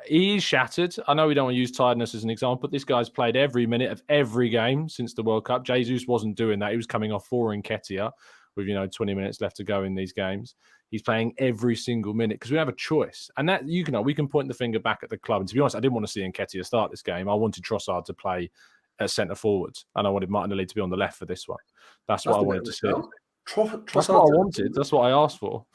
[SPEAKER 6] He is shattered. I know we don't want to use tiredness as an example, but this guy's played every minute of every game since the World Cup. Jesus wasn't doing that. He was coming off for Nketiah with 20 minutes left to go in these games. He's playing every single minute because we have a choice. And that we can point the finger back at the club. And to be honest, I didn't want to see Nketiah start this game. I wanted Trossard to play as centre forwards, and I wanted Martinelli to be on the left for this one. That's what I wanted to see. That's what I wanted. That's what I asked for.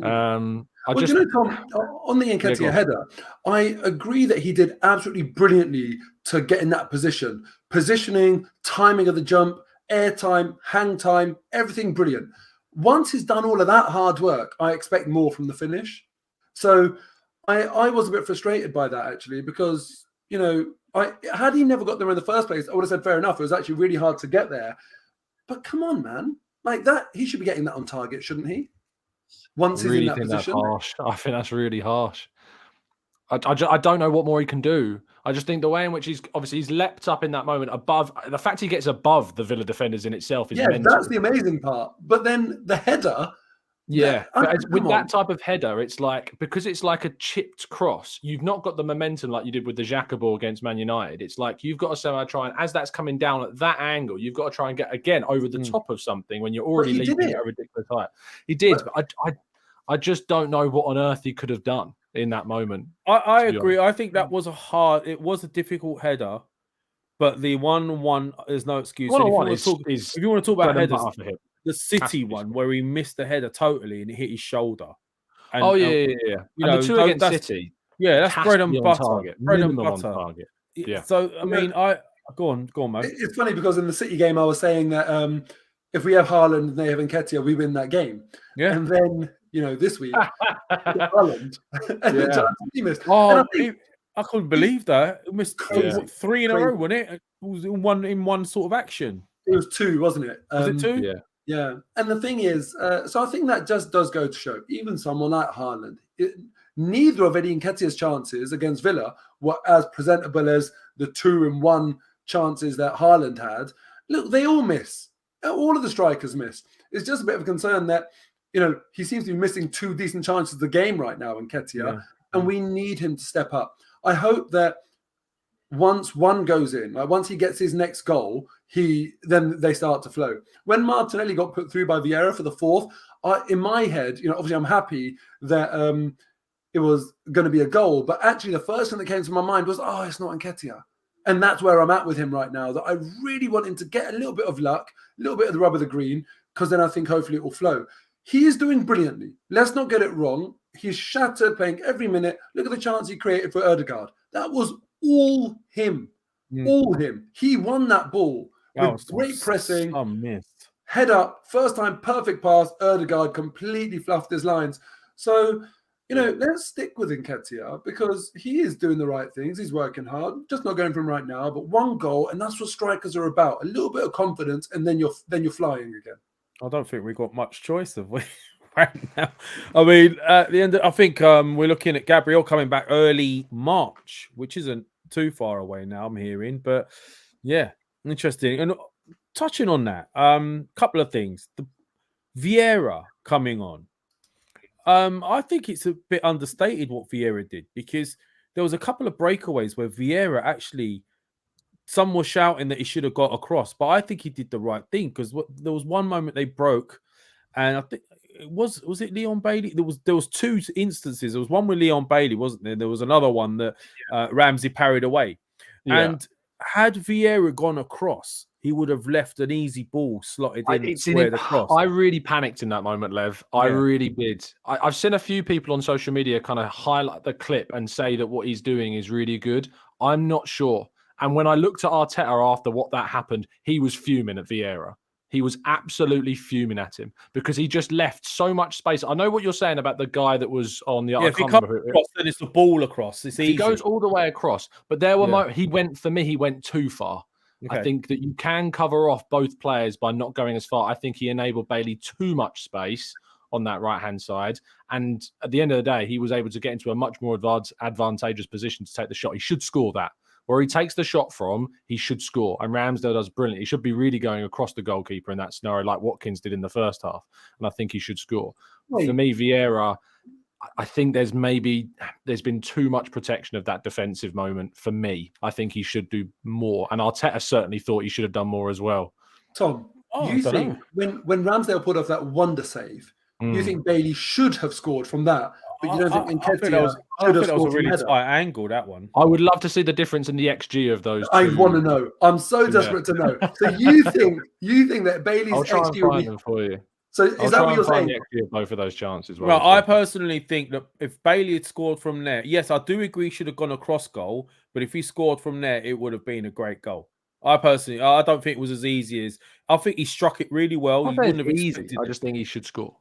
[SPEAKER 5] Tom, on the Nketiah header, I agree that he did absolutely brilliantly to get in that position. Positioning, timing of the jump, air time, hang time, everything brilliant. Once he's done all of that hard work, I expect more from the finish. So I was a bit frustrated by that, actually, because, had he never got there in the first place, I would have said, fair enough. It was actually really hard to get there. But come on, man. Like that, he should be getting that on target, shouldn't he? Once he's in that position.
[SPEAKER 6] Harsh. I think that's really harsh. I don't know what more he can do. I just think the way in which he's leapt up in that moment above, the fact he gets above the Villa defenders in itself is mental.
[SPEAKER 5] That's the amazing part. But then the header.
[SPEAKER 6] Yeah, with that type of header, it's like, because it's like a chipped cross, you've not got the momentum like you did with the xhaka ball against Man United. It's like you've got to somehow try and, as that's coming down at that angle, you've got to try and get again over the top of something when you're already leaping at a ridiculous height. He did, but I just don't know what on earth he could have done in that moment.
[SPEAKER 4] I agree. I think that was it was a difficult header, but the 1-1 is no excuse. If you want to talk about headers, the City one where he missed the header totally and it hit his shoulder. And,
[SPEAKER 6] and the two against City.
[SPEAKER 4] Yeah, that's bread and butter.
[SPEAKER 6] Bread and butter. Yeah.
[SPEAKER 4] So I mean, go on, mate.
[SPEAKER 5] It's funny because in the City game, I was saying that if we have Haaland and they have Nketiah, we win that game. Yeah. And then this week, Haaland and the chance he missed.
[SPEAKER 4] Oh, I couldn't believe that. It missed 3 in a row, wasn't it? It was in one sort of action.
[SPEAKER 5] It was 2, wasn't it?
[SPEAKER 4] Was it 2?
[SPEAKER 5] Yeah. Yeah, and the thing is, so I think that just does go to show, even someone like Haaland, neither of Eddie Nketiah's chances against Villa were as presentable as the 2-in-1 chances that Haaland had. Look, they all miss. All of the strikers miss. It's just a bit of a concern that, he seems to be missing 2 decent chances of the game right now, Nketiah, and we need him to step up. I hope that once one goes in, like once he gets his next goal, then they start to flow. When Martinelli got put through by Vieira for the 4th, in my head, obviously I'm happy that it was going to be a goal, but actually the first thing that came to my mind was, it's not Nketiah. And that's where I'm at with him right now, that I really want him to get a little bit of luck, a little bit of the rub of the green, because then I think hopefully it will flow. He is doing brilliantly. Let's not get it wrong. He's shattered, playing every minute. Look at the chance he created for Odegaard. That was all him. All him. He won that ball with great pressing.
[SPEAKER 4] Missed.
[SPEAKER 5] Head up, first time, perfect pass. Odegaard completely fluffed his lines. So, let's stick with Nketiah because he is doing the right things. He's working hard. Just not going for him right now, but 1 goal, and that's what strikers are about. A little bit of confidence, and then you're flying again.
[SPEAKER 4] I don't think we've got much choice, have we? Right now, I mean, at the end, I think we're looking at Gabriel coming back early March, which isn't too far away now. I'm hearing, but yeah, interesting. And touching on that, couple of things. The Vieira coming on, I think it's a bit understated what Vieira did because there was a couple of breakaways where Vieira actually. Some were shouting that he should have got across, but I think he did the right thing because there was one moment they broke, and I think it was it Leon Bailey? There was 2 instances. There was one with Leon Bailey, wasn't there? There was another one that Ramsey parried away, and had Vieira gone across, he would have left an easy ball slotted in square the cross.
[SPEAKER 6] I really panicked in that moment, Lev. I really did. I've seen a few people on social media kind of highlight the clip and say that what he's doing is really good. I'm not sure. And when I looked at Arteta after what that happened, he was fuming at Vieira. he was absolutely fuming at him because he just left so much space. I know what you're saying about the guy that was on the.
[SPEAKER 4] Yeah, if he comes across, then it's the ball across. It's easy.
[SPEAKER 6] He goes all the way across, but there were he went too far.
[SPEAKER 4] Okay.
[SPEAKER 6] I think that you can cover off both players by not going as far. I think he enabled Bailey too much space on that right-hand side. And at the end of the day, he was able to get into a much more advantageous position to take the shot. He should score that. Where he takes the shot from, he should score. And Ramsdale does brilliant. He should be really going across the goalkeeper in that scenario like Watkins did in the first half. And I think he should score. For me, Vieira, I think there's been too much protection of that defensive moment for me. I think he should do more. And Arteta certainly thought he should have done more as well.
[SPEAKER 5] Tom, you think when Ramsdale put off that wonder save, you think Bailey should have scored from that? But you don't think Nketiah should have scored from that?
[SPEAKER 4] was a really tight angle, that one.
[SPEAKER 6] I would love to see the difference in the XG of those two.
[SPEAKER 5] I want to know. I'm so desperate to know. So you think that Bailey's
[SPEAKER 6] I'll try
[SPEAKER 5] XG
[SPEAKER 6] and find them for you.
[SPEAKER 5] So is that what you're saying?
[SPEAKER 6] The XG of both of those chances.
[SPEAKER 4] Well, I personally think that if Bailey had scored from there, yes, I do agree he should have gone a cross goal, but if he scored from there, it would have been a great goal. I don't think it was as easy as. I think he struck it really well.
[SPEAKER 6] I just think he should score.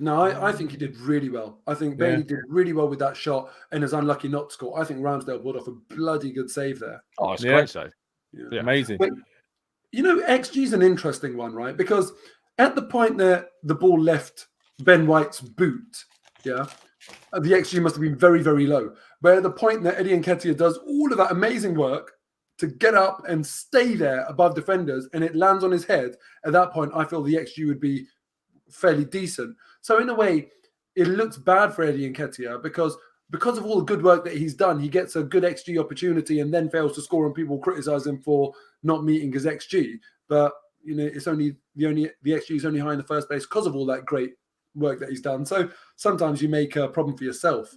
[SPEAKER 5] No, I think he did really well. I think Bailey did really well with that shot and is unlucky not to score. I think Ramsdale pulled off a bloody good save there.
[SPEAKER 6] Oh, it's a great save.
[SPEAKER 4] Yeah. Amazing.
[SPEAKER 5] But, XG is an interesting one, right? Because at the point that the ball left Ben White's boot, the XG must have been very, very low. But at the point that Eddie Nketiah does all of that amazing work to get up and stay there above defenders and it lands on his head, at that point, I feel the XG would be fairly decent. So in a way, it looks bad for Eddie Nketiah because of all the good work that he's done, he gets a good XG opportunity and then fails to score, and people criticize him for not meeting his XG. But it's only the XG is only high in the first place because of all that great work that he's done. So sometimes you make a problem for yourself,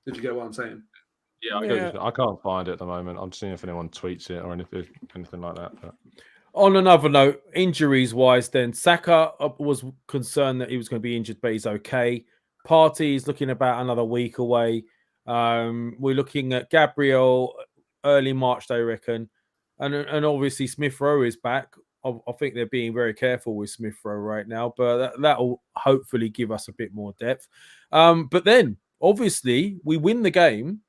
[SPEAKER 5] if you get what I'm saying.
[SPEAKER 6] Yeah, I can't find it at the moment. I'm seeing if anyone tweets it or anything like that. But.
[SPEAKER 4] On another note, injuries-wise, then Saka was concerned that he was going to be injured, but he's okay. Partey is looking about another week away. We're looking at Gabriel early March, they reckon, and obviously Smith Rowe is back. I think they're being very careful with Smith Rowe right now, but that will hopefully give us a bit more depth. But then, obviously, we win the game,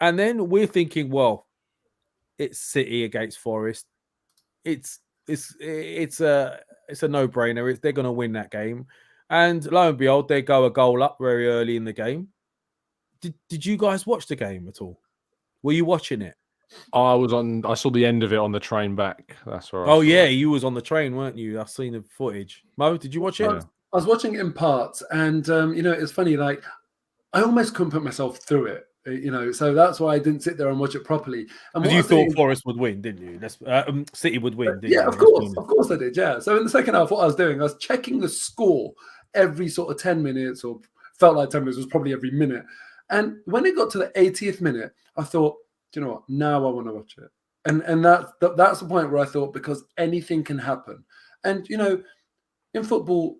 [SPEAKER 4] and then we're thinking, well, it's City against Forest. It's a no-brainer. They're going to win that game. And lo and behold, they go a goal up very early in the game. Did you guys watch the game at all? Were you watching it?
[SPEAKER 6] I saw the end of it on the train back. That's where
[SPEAKER 4] you was on the train, weren't you? I've seen the footage. Mo, did you watch it?
[SPEAKER 5] I was watching it in parts, and it's funny, like I almost couldn't put myself through it. So that's why I didn't sit there and watch it properly.
[SPEAKER 4] Because you thought Forest would win, didn't you? City would win, didn't you?
[SPEAKER 5] Of course I did, yeah. So in the second half, what I was doing, I was checking the score every sort of 10 minutes, or felt like 10 minutes was probably every minute. And when it got to the 80th minute, I thought, do you know what? Now I want to watch it. And that's the point where I thought, because anything can happen. And, in football,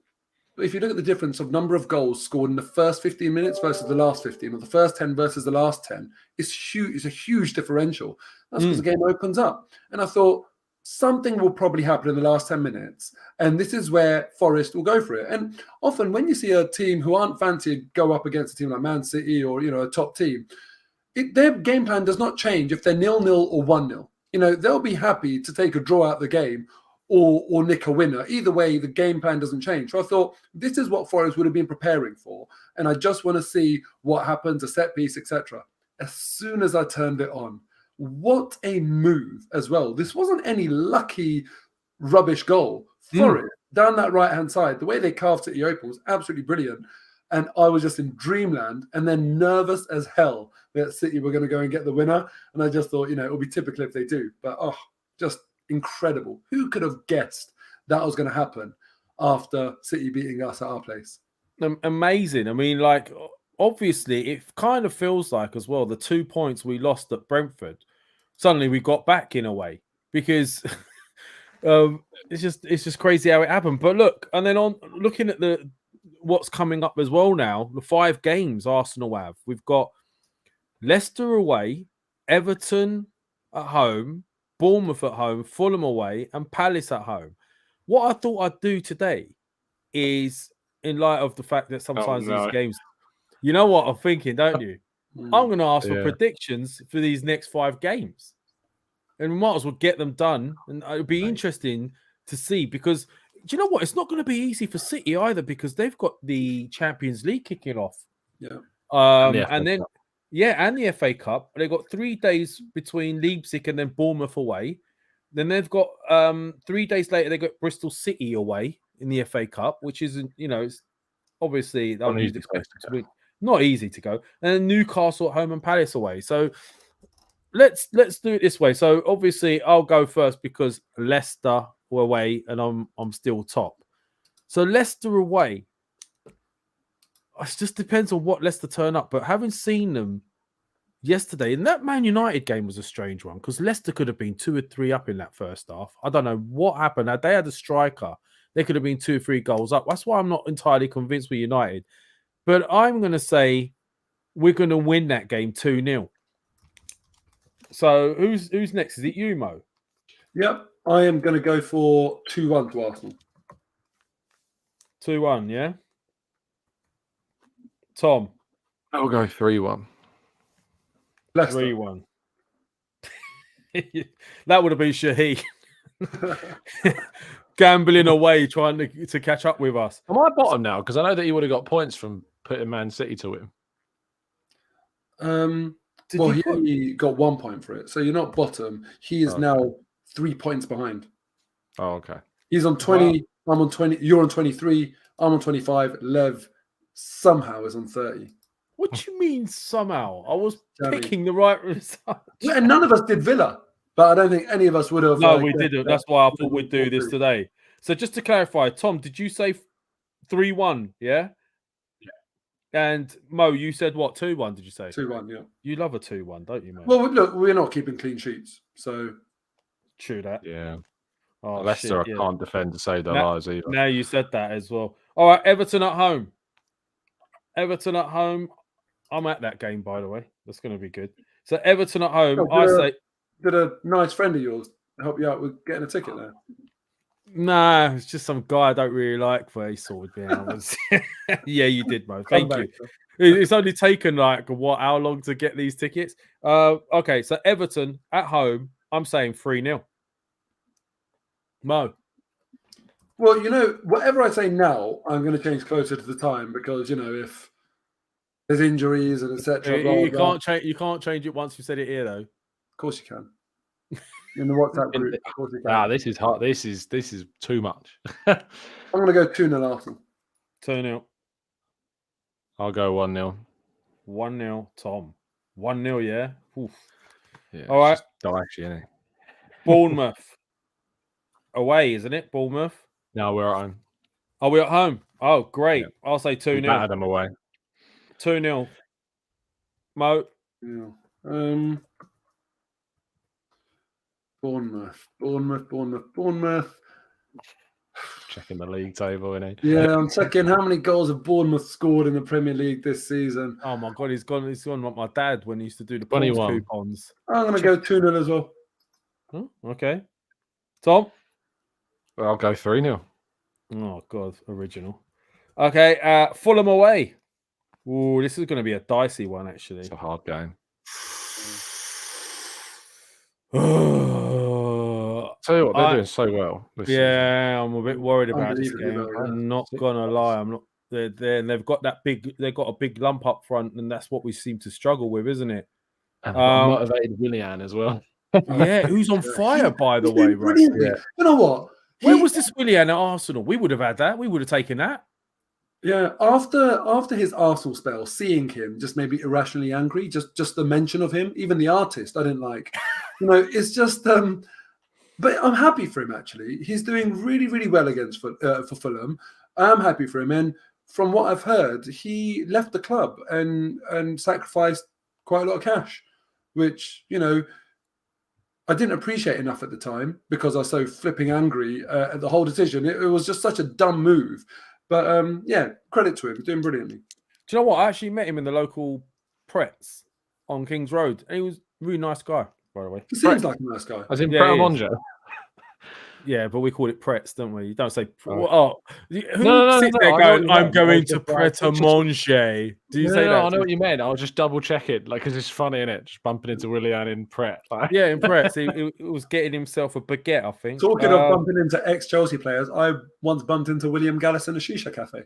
[SPEAKER 5] if you look at the difference of number of goals scored in the first 15 minutes versus the last 15, or the first 10 versus the last 10, it's huge. It's a huge differential. That's because the game opens up. And I thought something will probably happen in the last 10 minutes. And this is where Forest will go for it. And often when you see a team who aren't fancied go up against a team like Man City or, a top team, their game plan does not change if they're 0-0 or 1-0. They'll be happy to take a draw out the game or nick a winner. Either way, the game plan doesn't change. So I thought, this is what Forest would have been preparing for. And I just want to see what happens, a set piece, etc. As soon as I turned it on, what a move as well. This wasn't any lucky rubbish goal. Forest, down that right-hand side, the way they carved City open was absolutely brilliant. And I was just in dreamland and then nervous as hell that City were going to go and get the winner. And I just thought, it'll be typical if they do. But, just incredible. Who could have guessed that was going to happen after City beating us at our place?
[SPEAKER 4] Amazing. I mean, obviously, it kind of feels like as well, the 2 points we lost at Brentford, suddenly we got back in a way, because it's just crazy how it happened. But look, and then on looking at what's coming up as well now, the 5 games Arsenal have. We've got Leicester away, Everton at home, Bournemouth at home, Fulham away, and Palace at home. What I thought I'd do today is, in light of the fact that sometimes
[SPEAKER 6] no.
[SPEAKER 4] these games, you know what I'm thinking, don't you? I'm going to ask for
[SPEAKER 6] Yeah.
[SPEAKER 4] predictions for these next 5 games, and we might as well get them done. And it would be interesting to see, because do you know what? It's not going to be easy for City either, because they've got the Champions League kicking off.
[SPEAKER 5] Yeah.
[SPEAKER 4] And then the FA Cup. They've got 3 days between Leipzig and then Bournemouth away. Then they've got 3 days later they got Bristol City away in the FA Cup, which isn't, it's obviously not easy to go. And then Newcastle at home and Palace away. So let's do it this way. So obviously I'll go first because Leicester were away and I'm still top. So Leicester away. It just depends on what Leicester turn up. But having seen them yesterday, and that Man United game was a strange one because Leicester could have been 2 or 3 up in that first half. I don't know what happened. They had a striker. They could have been 2 or 3 goals up. That's why I'm not entirely convinced with United. But I'm going to say we're going to win that game 2-0. So who's next? Is it you, Mo?
[SPEAKER 5] Yep. I am going to go for 2-1 to Arsenal.
[SPEAKER 4] 2-1, yeah? Tom?
[SPEAKER 6] I'll go 3-1.
[SPEAKER 5] Leicester.
[SPEAKER 4] 3-1. That would have been Shaheen. Gambling away, trying to catch up with us.
[SPEAKER 6] Am I bottom now? Because I know that he would have got points from putting Man City to him.
[SPEAKER 5] He got 1 point for it. So you're not bottom. He is now 3 points behind.
[SPEAKER 6] Oh, okay.
[SPEAKER 5] He's on 20. Wow. I'm on 20. You're on 23. I'm on 25. Lev somehow is on 30.
[SPEAKER 4] What do you mean somehow? I was picking the right result.
[SPEAKER 5] Yeah, and none of us did Villa. But I don't think any of us would have.
[SPEAKER 4] No, we didn't. That's why I thought we'd do this today. So just to clarify, Tom, did you say 3-1? Yeah?
[SPEAKER 6] Yeah.
[SPEAKER 4] And Mo, you said what? 2-1, did you say?
[SPEAKER 5] 2-1, yeah.
[SPEAKER 4] You love a 2-1, don't you, Mo?
[SPEAKER 5] Well, look, we're not keeping clean sheets. So.
[SPEAKER 4] True that.
[SPEAKER 6] Yeah.
[SPEAKER 4] Oh,
[SPEAKER 6] Leicester can't defend to save their lives either.
[SPEAKER 4] Now you said that as well. All right, Everton at home. Everton at home. I'm at that game, by the way. That's going to be good. So Everton at home,
[SPEAKER 5] Did a nice friend of yours help you out with getting a ticket there?
[SPEAKER 4] Nah, it's just some guy I don't really like where he sorted me out. Yeah, you did, Mo. Thank you. It's only taken how long to get these tickets? Okay, so Everton at home, I'm saying 3-0. Mo.
[SPEAKER 5] Well, whatever I say now, I'm going to change closer to the time because, if there's injuries and etc.
[SPEAKER 4] You can't change it once you said it here, though.
[SPEAKER 5] Of course you can. In the WhatsApp group, of course you can.
[SPEAKER 6] This is hard. This is too much.
[SPEAKER 5] I'm going to go 2-0 Arsenal.
[SPEAKER 4] 2-0.
[SPEAKER 6] I'll go 1-0.
[SPEAKER 4] 1-0, Tom. 1-0, yeah? Oof.
[SPEAKER 6] Yeah.
[SPEAKER 4] All right.
[SPEAKER 6] Dicey, isn't it?
[SPEAKER 4] Bournemouth. Away, isn't it? Bournemouth?
[SPEAKER 6] No, we're at home.
[SPEAKER 4] Are we at home? Oh, great. Yeah. I'll say 2-0.
[SPEAKER 6] Battered them away.
[SPEAKER 4] 2-0. Mo?
[SPEAKER 5] Yeah. Bournemouth.
[SPEAKER 6] Checking the league table, innit?
[SPEAKER 5] Yeah, I'm checking how many goals have Bournemouth scored in the Premier League this season.
[SPEAKER 4] Oh my God, he's gone like my dad when he used to do the
[SPEAKER 6] 21
[SPEAKER 4] coupons.
[SPEAKER 5] I'm going to go 2-0 as well.
[SPEAKER 4] Oh, okay. Tom?
[SPEAKER 6] Well, I'll go 3-0.
[SPEAKER 4] Oh God, original. Okay, Fulham away. Ooh, this is going to be a dicey one, actually.
[SPEAKER 6] It's a hard game. Tell you what, they're doing so well.
[SPEAKER 4] Season. I'm a bit worried about this game. I'm not gonna lie. I'm not. They've got that big. They've got a big lump up front, and that's what we seem to struggle with, isn't it?
[SPEAKER 6] And motivated Willian as well.
[SPEAKER 4] Yeah, who's on fire, by the way, right?
[SPEAKER 5] Yeah. You know what?
[SPEAKER 4] Where was this Willian at Arsenal? We would have had that. We would have taken that.
[SPEAKER 5] Yeah, after his Arsenal spell, seeing him just made me irrationally angry. Just the mention of him, even the artist, I didn't like. It's just. But I'm happy for him, actually. He's doing really, really well for Fulham. I'm happy for him. And from what I've heard, he left the club and sacrificed quite a lot of cash, which, I didn't appreciate enough at the time because I was so flipping angry at the whole decision. It was just such a dumb move. But, credit to him. He's doing brilliantly.
[SPEAKER 4] Do you know what? I actually met him in the local Pretz on King's Road. And he was a really nice guy. By the way,
[SPEAKER 5] he seems like a nice guy.
[SPEAKER 6] As in Monjo.
[SPEAKER 4] Yeah, but we call it pretz, don't we? You don't say who
[SPEAKER 6] No,
[SPEAKER 4] sits there
[SPEAKER 6] I know
[SPEAKER 4] going,
[SPEAKER 6] what you
[SPEAKER 4] "I'm
[SPEAKER 6] meant.
[SPEAKER 4] going
[SPEAKER 6] I
[SPEAKER 4] to
[SPEAKER 6] was
[SPEAKER 4] pret a
[SPEAKER 6] just-
[SPEAKER 4] manger." Do you
[SPEAKER 6] No,
[SPEAKER 4] say that?
[SPEAKER 6] I know what you meant. I was just double checking, like, because it's funny, innit? Just bumping into Willian in Pret. Like.
[SPEAKER 4] Yeah, in pretz, he was getting himself a baguette, I think.
[SPEAKER 5] Talking of bumping into ex-Chelsea players, I once bumped into William Gallas in a shisha cafe.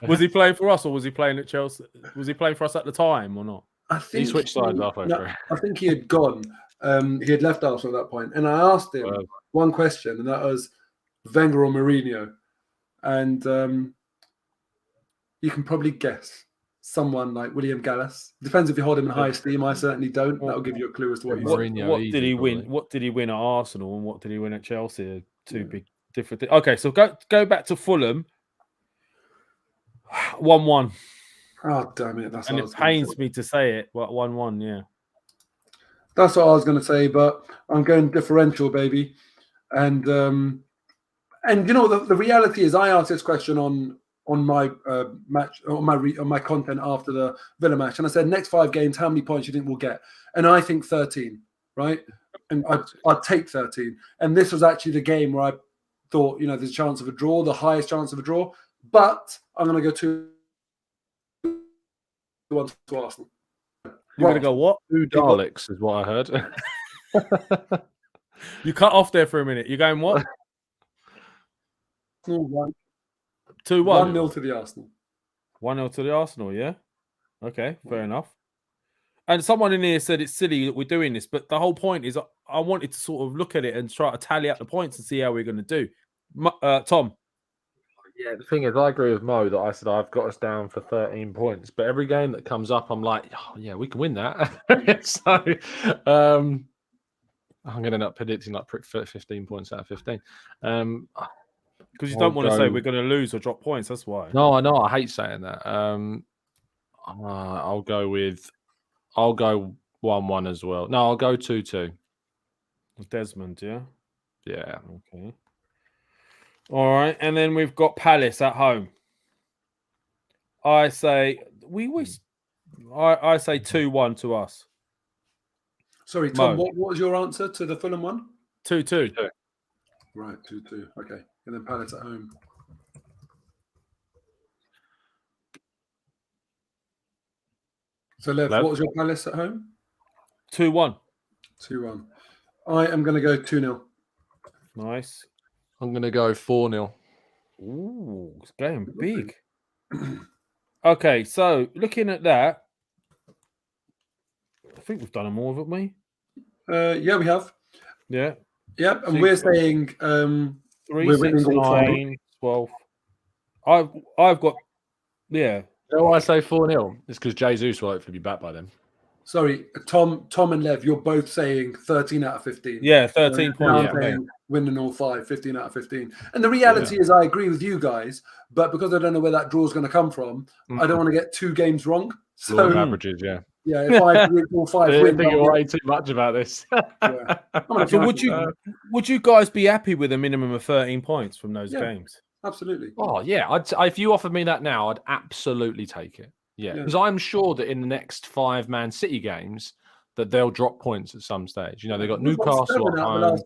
[SPEAKER 4] Was he playing for us or was he playing at Chelsea? Was he playing for us at the time or not?
[SPEAKER 5] I think
[SPEAKER 6] He switched sides halfway through.
[SPEAKER 5] I think he had gone. He had left Arsenal at that point, and I asked him one question, and that was Wenger or Mourinho, and you can probably guess someone like William Gallas. Depends if you hold him in high esteem. I certainly don't. That'll give you a clue as to what he's.
[SPEAKER 6] Mourinho,
[SPEAKER 4] What
[SPEAKER 6] easy,
[SPEAKER 4] did he win?
[SPEAKER 6] probably.
[SPEAKER 4] What did he win at Arsenal and what did he win at Chelsea? Two big different things. Okay, so go back to Fulham. 1-1.
[SPEAKER 5] Oh damn it! That's
[SPEAKER 4] And
[SPEAKER 5] what I
[SPEAKER 4] it
[SPEAKER 5] was gonna
[SPEAKER 4] pains
[SPEAKER 5] say.
[SPEAKER 4] me to say it, but 1-1, yeah.
[SPEAKER 5] That's what I was going to say, but I'm going differential, baby. And you know the reality is, I asked this question on my match on my content after the Villa match, and I said next 5 games, how many points you think we'll get? And I think 13, right? And I'd take 13. And this was actually the game where I thought, there's a chance of a draw, the highest chance of a draw. But I'm going to go 2-1 to Arsenal.
[SPEAKER 4] You're going to go what?
[SPEAKER 6] 2 Daleks is what I heard.
[SPEAKER 4] You cut off there for a minute. You're going what?
[SPEAKER 5] 2-1.
[SPEAKER 4] 2-1?
[SPEAKER 5] 1-0 to the Arsenal.
[SPEAKER 4] 1-0 to the Arsenal, yeah? Okay, fair enough. And someone in here said it's silly that we're doing this, but the whole point is I wanted to sort of look at it and try to tally up the points and see how we're going to do. Tom?
[SPEAKER 6] Yeah, the thing is, I agree with Mo that I said I've got us down for 13 points, but every game that comes up, I'm like, oh, yeah, we can win that. So I'm going to end up predicting like 15 points out of 15.
[SPEAKER 4] Because you don't want to say we're going to lose or drop points. That's why.
[SPEAKER 6] No, I know. I hate saying that. I'll go 1-1 as well. No, I'll go 2-2.
[SPEAKER 4] Desmond, yeah?
[SPEAKER 6] Yeah.
[SPEAKER 4] Okay. All right. And then we've got Palace at home. I say I say 2-1 to us.
[SPEAKER 5] Sorry, Tom,
[SPEAKER 4] Mo.
[SPEAKER 5] what was your answer to the Fulham one?
[SPEAKER 4] 2-2.
[SPEAKER 5] Right, 2-2. Okay. And then Palace at home. So, Lev, what was your Palace at home?
[SPEAKER 4] 2-1.
[SPEAKER 5] 2-1. I am going to go 2-0.
[SPEAKER 4] Nice.
[SPEAKER 6] I'm going to go 4-0.
[SPEAKER 4] Ooh, it's going big. Okay, so looking at that, I think we've done them all, haven't we?
[SPEAKER 5] Yeah, we have.
[SPEAKER 4] Yeah.
[SPEAKER 5] Yep, and we're saying
[SPEAKER 4] 3,
[SPEAKER 5] we're
[SPEAKER 4] 6,
[SPEAKER 5] winning all
[SPEAKER 4] 9, 12. I've got, yeah.
[SPEAKER 6] So why I say 4-0? It's because Jesus will hopefully be back by then.
[SPEAKER 5] Sorry, Tom and Lev, you're both saying 13 out of 15.
[SPEAKER 4] Yeah, 13 points.
[SPEAKER 5] I'm saying winning all 5, 15 out of 15. And the reality is I agree with you guys, but because I don't know where that draw is going to come from, I don't want to get 2 games wrong. So
[SPEAKER 6] averages, yeah.
[SPEAKER 5] Yeah, if I predict all 5
[SPEAKER 6] I
[SPEAKER 5] wins,
[SPEAKER 6] think you're way too much about this.
[SPEAKER 5] yeah.
[SPEAKER 4] So would you guys be happy with a minimum of 13 points from those games?
[SPEAKER 5] Absolutely.
[SPEAKER 6] Oh, yeah. If you offered me that now, I'd absolutely take it. Yeah, because I'm sure that in the next 5 Man City games that they'll drop points at some stage. They've got Newcastle at home.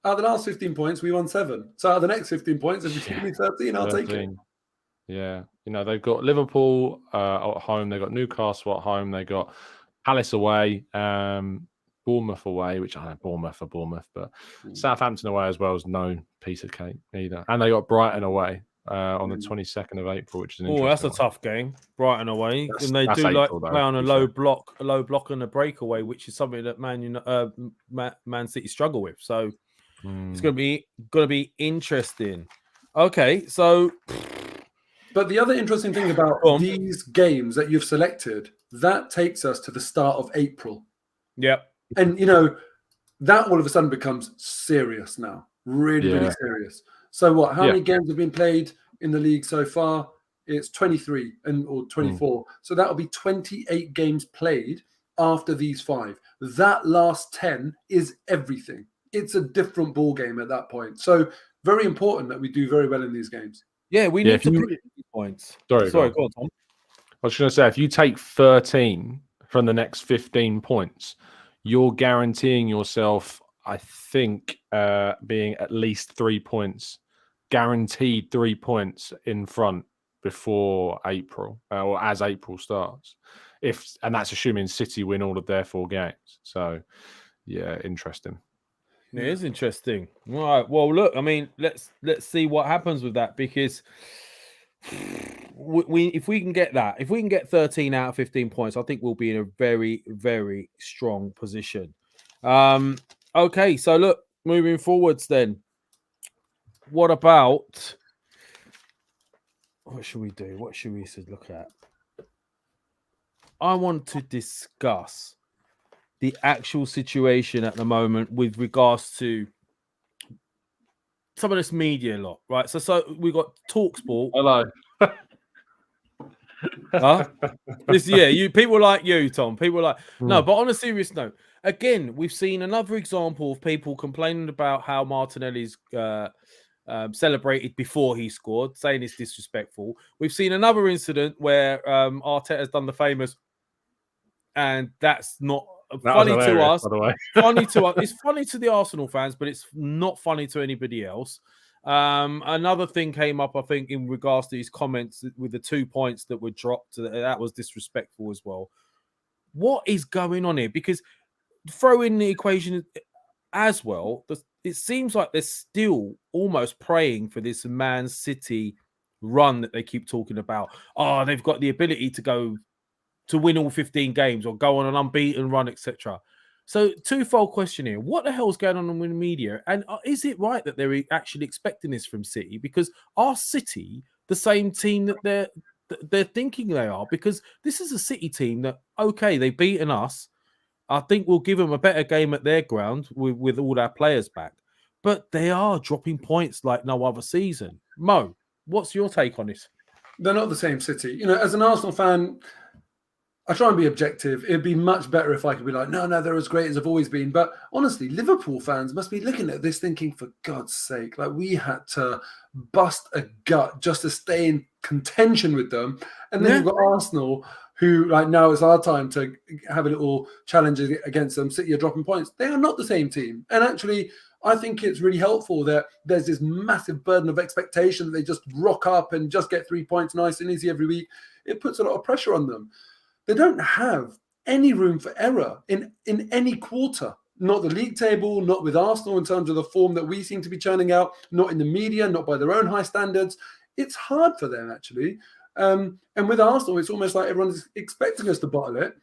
[SPEAKER 5] Out of the last 15 points, we won 7. So out of the next 15 points, if you give me 13, I'll take it.
[SPEAKER 6] Yeah. They've got Liverpool at home. They've got Newcastle at home. They've got Palace away, Bournemouth away, which I don't know, Bournemouth, but Southampton away as well is no piece of cake either. And they got Brighton away on the 22nd of April, which is an
[SPEAKER 4] that's a
[SPEAKER 6] interesting
[SPEAKER 4] tough game. Brighton away, and they do
[SPEAKER 6] April,
[SPEAKER 4] play on a low block and a breakaway, which is something that Man City struggle with. So it's going to be interesting. Okay, so.
[SPEAKER 5] But the other interesting thing about these games that you've selected, that takes us to the start of April.
[SPEAKER 4] Yep.
[SPEAKER 5] And, that all of a sudden becomes serious now. Really, really serious. So what? How many games have been played in the league so far? It's 23 or 24. So that'll be 28 games played after these 5. That last 10 is everything. It's a different ball game at that point. So very important that we do very well in these games.
[SPEAKER 4] Yeah, we need to pick points.
[SPEAKER 6] Sorry,
[SPEAKER 4] go on, Tom.
[SPEAKER 6] I was going to say, if you take 13 from the next 15 points, you're guaranteeing yourself I think, being at least 3 points, guaranteed 3 points in front before April, or as April starts. And that's assuming City win all of their 4 games. So, yeah, interesting.
[SPEAKER 4] It is interesting. All right. Well, look, I mean, let's see what happens with that, because if we can get 13 out of 15 points, I think we'll be in a very, very strong position. Okay, so look, moving forwards then. What should we do? What should we look at? I want to discuss the actual situation at the moment with regards to some of this media lot, right? So we've got TalkSport.
[SPEAKER 6] Hello.
[SPEAKER 4] Huh? You people like you, Tom. People like no, but on a serious note, again, we've seen another example of people complaining about how Martinelli's celebrated before he scored, saying it's disrespectful. We've seen another incident where Arteta has done the famous, and that's not funny to us. By the way. Funny to us. It's funny to the Arsenal fans, but it's not funny to anybody else. Another thing came up, I think, in regards to his comments with the 2 points that were dropped. That was disrespectful as well. What is going on here? Because throw in the equation as well, it seems like they're still almost praying for this Man City run that they keep talking about. Oh, they've got the ability to win all 15 games or go on an unbeaten run, etc. So, twofold question here. What the hell's going on with the media? And is it right that they're actually expecting this from City? Because are City the same team that they're thinking they are? Because this is a City team that, okay, they've beaten us. I think we'll give them a better game at their ground with all our players back. But they are dropping points like no other season. Mo, what's your take on this?
[SPEAKER 5] They're not the same City. You know, as an Arsenal fan, I try and be objective. It'd be much better if I could be like, no, they're as great as they've always been. But honestly, Liverpool fans must be looking at this thinking, for God's sake, like we had to bust a gut just to stay in contention with them. And then you've got Arsenal, who like now it's our time to have a little challenge against them. City are dropping points. They are not the same team. And actually, I think it's really helpful that there's this massive burden of expectation that they just rock up and just get 3 points nice and easy every week. It puts a lot of pressure on them. They don't have any room for error in any quarter. Not the league table, not with Arsenal in terms of the form that we seem to be churning out, not in the media, not by their own high standards. It's hard for them, actually. And with Arsenal, it's almost like everyone's expecting us to bottle it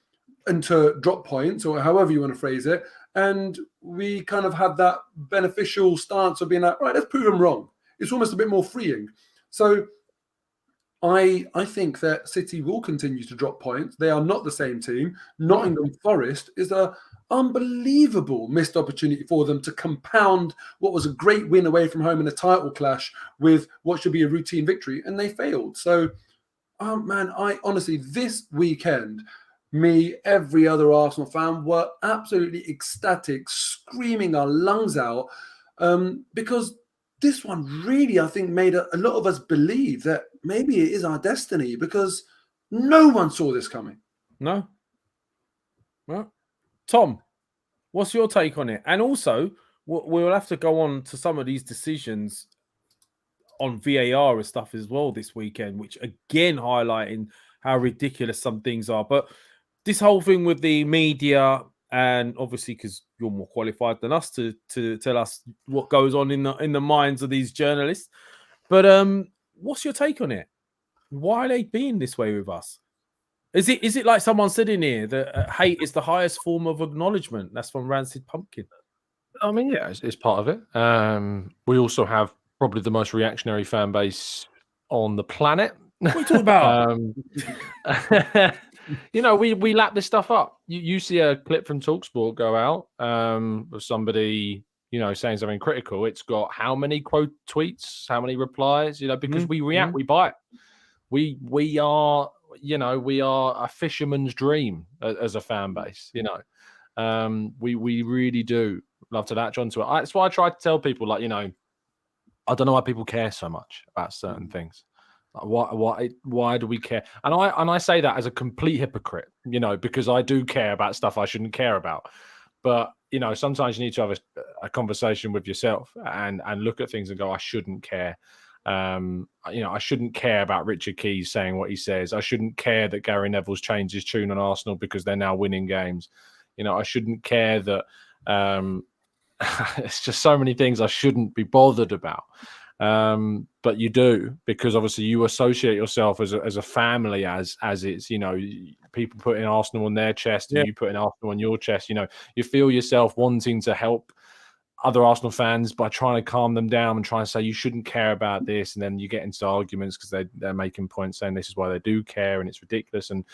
[SPEAKER 5] and to drop points, or however you want to phrase it. And we kind of have that beneficial stance of being like, right, let's prove them wrong. It's almost a bit more freeing. So I think that City will continue to drop points. They are not the same team. Nottingham Forest is an unbelievable missed opportunity for them to compound what was a great win away from home in a title clash with what should be a routine victory, and they failed. So, man, I honestly, this weekend, every other Arsenal fan were absolutely ecstatic, screaming our lungs out, because this one really, I think, made a lot of us believe that maybe it is our destiny, because no one saw this coming.
[SPEAKER 4] No. Well, Tom, what's your take on it? And also, we'll have to go on to some of these decisions on VAR and stuff as well this weekend, which again highlighting how ridiculous some things are. But this whole thing with the media, and obviously because you're more qualified than us to tell us what goes on in the minds of these journalists. But what's your take on it? Why are they being this way with us? Is it like someone said in here that hate is the highest form of acknowledgement? That's from Rancid Pumpkin.
[SPEAKER 6] I mean, yeah, it's part of it. We also have probably the most reactionary fan base on the planet.
[SPEAKER 4] What are you talking about?
[SPEAKER 6] You know, we lap this stuff up. You see a clip from TalkSport go out of somebody, you know, saying something critical. It's got how many quote tweets, how many replies, you know, because we react, we bite. We are, you know, we are a fisherman's dream as a fan base, you know. We really do love to latch onto it. That's why I try to tell people, like, you know, I don't know why people care so much about certain things. Why do we care? And I say that as a complete hypocrite, you know, because I do care about stuff I shouldn't care about. But, you know, sometimes you need to have a conversation with yourself and look at things and go, I shouldn't care. I shouldn't care about Richard Keys saying what he says. I shouldn't care that Gary Neville's changed his tune on Arsenal because they're now winning games. I shouldn't care that it's just so many things I shouldn't be bothered about. But you do, because obviously you associate yourself as a family as it's, people putting Arsenal on their chest and you putting Arsenal on your chest. You feel yourself wanting to help other Arsenal fans by trying to calm them down and trying to say you shouldn't care about this, and then you get into arguments because they're making points saying this is why they do care and it's ridiculous. And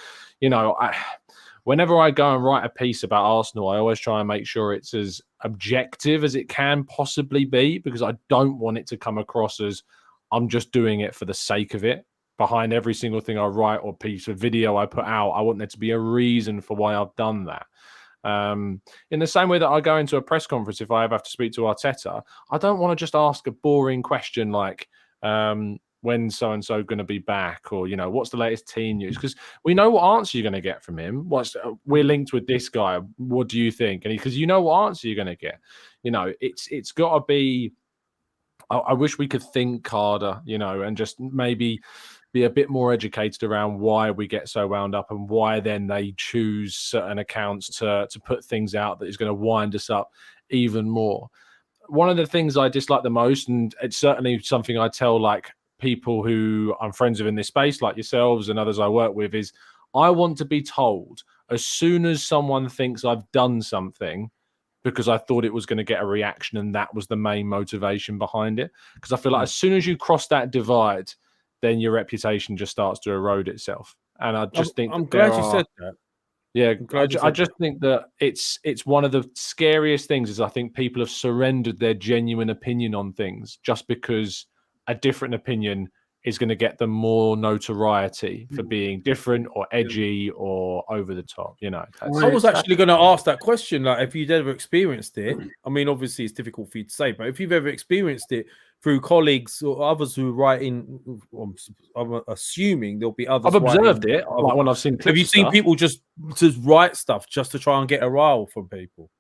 [SPEAKER 6] whenever I go and write a piece about Arsenal, I always try and make sure it's as objective as it can possibly be, because I don't want it to come across as I'm just doing it for the sake of it. Behind every single thing I write or piece of video I put out, I want there to be a reason for why I've done that. In the same way that I go into a press conference, if I ever have to speak to Arteta, I don't want to just ask a boring question like, when's so-and-so going to be back? Or, what's the latest team news? Because we know what answer you're going to get from him. We're linked with this guy. What do you think? And because you know what answer you're going to get. It's got to be, I wish we could think harder, and just maybe be a bit more educated around why we get so wound up and why then they choose certain accounts to put things out that is going to wind us up even more. One of the things I dislike the most, and it's certainly something I tell people who I'm friends with in this space, like yourselves and others I work with, is I want to be told as soon as someone thinks I've done something because I thought it was going to get a reaction and that was the main motivation behind it. Because I feel like as soon as you cross that divide, then your reputation just starts to erode itself. And I just think
[SPEAKER 4] I'm glad you said that.
[SPEAKER 6] Yeah, I just think that it's one of the scariest things is I think people have surrendered their genuine opinion on things just because a different opinion is going to get them more notoriety for being different or edgy or over the top.
[SPEAKER 4] I was actually going to ask that question, if you'd ever experienced it. I mean, obviously it's difficult for you to say, but if you've ever experienced it through colleagues or others who write in, I'm assuming there'll be others.
[SPEAKER 6] I've observed it when I've seen clips.
[SPEAKER 4] Have you seen people just write stuff just to try and get a rile from people?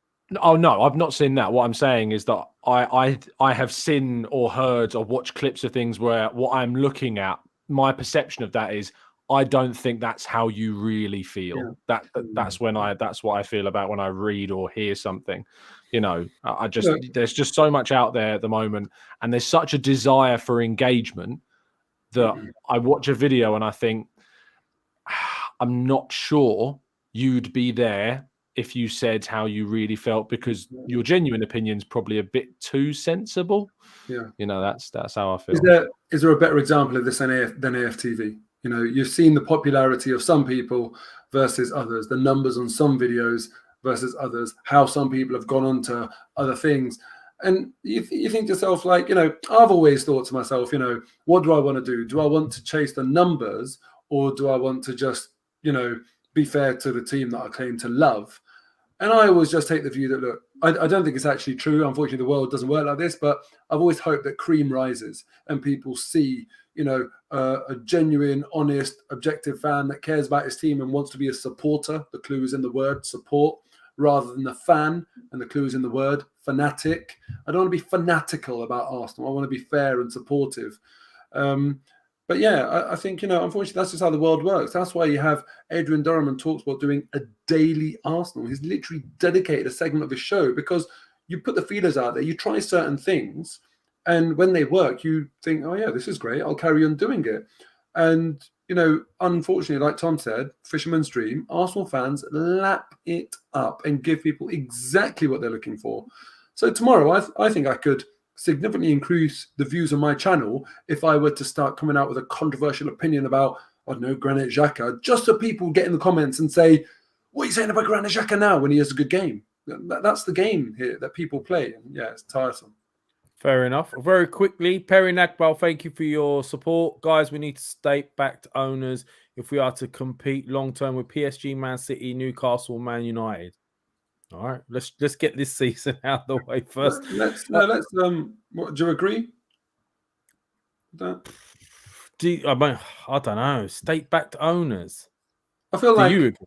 [SPEAKER 6] Oh no, I've not seen that. What I'm saying is that I have seen or heard or watched clips of things where what I'm looking at, my perception of that is I don't think that's how you really feel. Yeah. That's what I feel about when I read or hear something. There's just so much out there at the moment, and there's such a desire for engagement that I watch a video and I think I'm not sure you'd be there if you said how you really felt, because your genuine opinion's probably a bit too sensible.
[SPEAKER 5] Yeah.
[SPEAKER 6] That's how I feel.
[SPEAKER 5] Is there a better example of this than AFTV? You've seen the popularity of some people versus others, the numbers on some videos versus others, how some people have gone on to other things. And you think to yourself, I've always thought to myself, what do I want to do? Do I want to chase the numbers, or do I want to just, be fair to the team that I claim to love? And I always just take the view that, look, I don't think it's actually true. Unfortunately, the world doesn't work like this, but I've always hoped that cream rises and people see, a genuine, honest, objective fan that cares about his team and wants to be a supporter. The clue is in the word support, rather than the fan, and the clue is in the word fanatic. I don't want to be fanatical about Arsenal. I want to be fair and supportive. But yeah, I think, unfortunately, that's just how the world works. That's why you have Adrian Durham and TalkSport doing a daily Arsenal. He's literally dedicated a segment of his show because you put the feelers out there, you try certain things, and when they work, you think, oh yeah, this is great, I'll carry on doing it. And, unfortunately, like Tom said, fisherman's dream, Arsenal fans lap it up and give people exactly what they're looking for. So tomorrow, I think I could significantly increase the views on my channel if I were to start coming out with a controversial opinion about, I don't know, Granit Xhaka, just so people get in the comments and say, what are you saying about Granit Xhaka now when he has a good game? That's the game here that people play. And yeah, it's tiresome.
[SPEAKER 4] Fair enough. Very quickly, Perry Nagbal, thank you for your support. Guys, we need to stay backed owners if we are to compete long-term with PSG, Man City, Newcastle, Man United. All right, let's get this season out of the way first.
[SPEAKER 5] Do you agree with that?
[SPEAKER 4] I don't know. State-backed owners.
[SPEAKER 5] I feel like
[SPEAKER 4] you agree?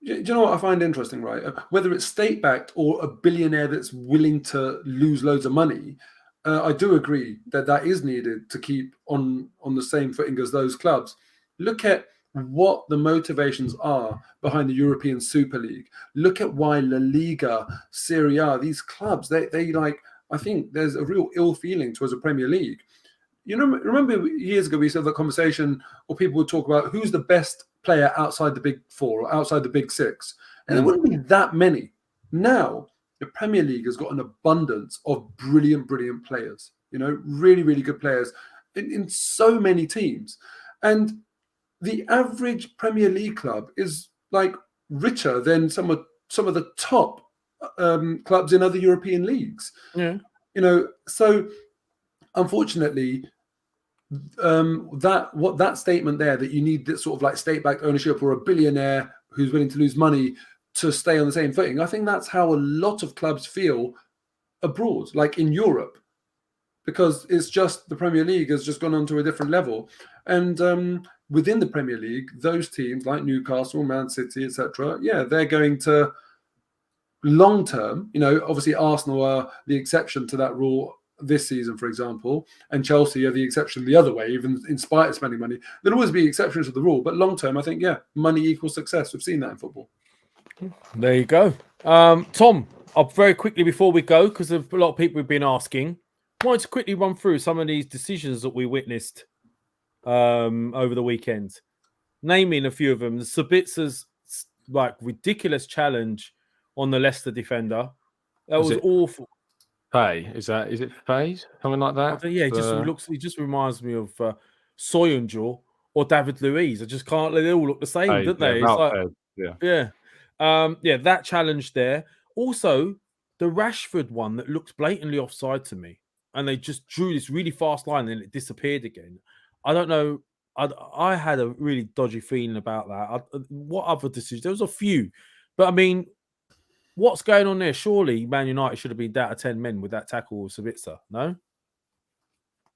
[SPEAKER 5] Do you know what I find interesting, right? Whether it's state-backed or a billionaire that's willing to lose loads of money, I do agree that that is needed to keep on the same footing as those clubs. Look at what the motivations are behind the European Super League. Look at why La Liga, Serie A, these clubs, they like, I think there's a real ill feeling towards the Premier League. You know, remember years ago we used to have that conversation where people would talk about who's the best player outside the big four or outside the big six, and there wouldn't be that many. Now the Premier League has got an abundance of brilliant players, you know, really good players in so many teams, and the average Premier League club is like richer than some of the top clubs in other European leagues.
[SPEAKER 4] Yeah,
[SPEAKER 5] you know, so unfortunately, that statement there, that you need this sort of like state-backed ownership or a billionaire who's willing to lose money to stay on the same footing. I think that's how a lot of clubs feel abroad, like in Europe, because it's just the Premier League has just gone on to a different level. And within the Premier League, those teams like Newcastle, Man City, etc., yeah, they're going to long term, you know, obviously Arsenal are the exception to that rule this season, for example, and Chelsea are the exception the other way, even in spite of spending money. There'll always be exceptions to the rule, but long term, I think, yeah, money equals success. We've seen that in football.
[SPEAKER 4] there you go. Tom, very quickly before we go, because a lot of people have been asking, I wanted to quickly run through some of these decisions that we witnessed over the weekend. Naming a few of them, Sabitza's like ridiculous challenge on the Leicester defender. That was awful.
[SPEAKER 6] Is it Faye? Something like that?
[SPEAKER 4] Yeah, it just reminds me of Soyuncu or David Luiz. I just can't. They all look the same, don't they? It's like, that challenge there. Also, the Rashford one that looked blatantly offside to me, and they just drew this really fast line and it disappeared again. I don't know. I had a really dodgy feeling about that. What other decisions? There was a few, but I mean, what's going on there? Surely Man United should have been down to 10 men with that tackle with Sabitzer, no?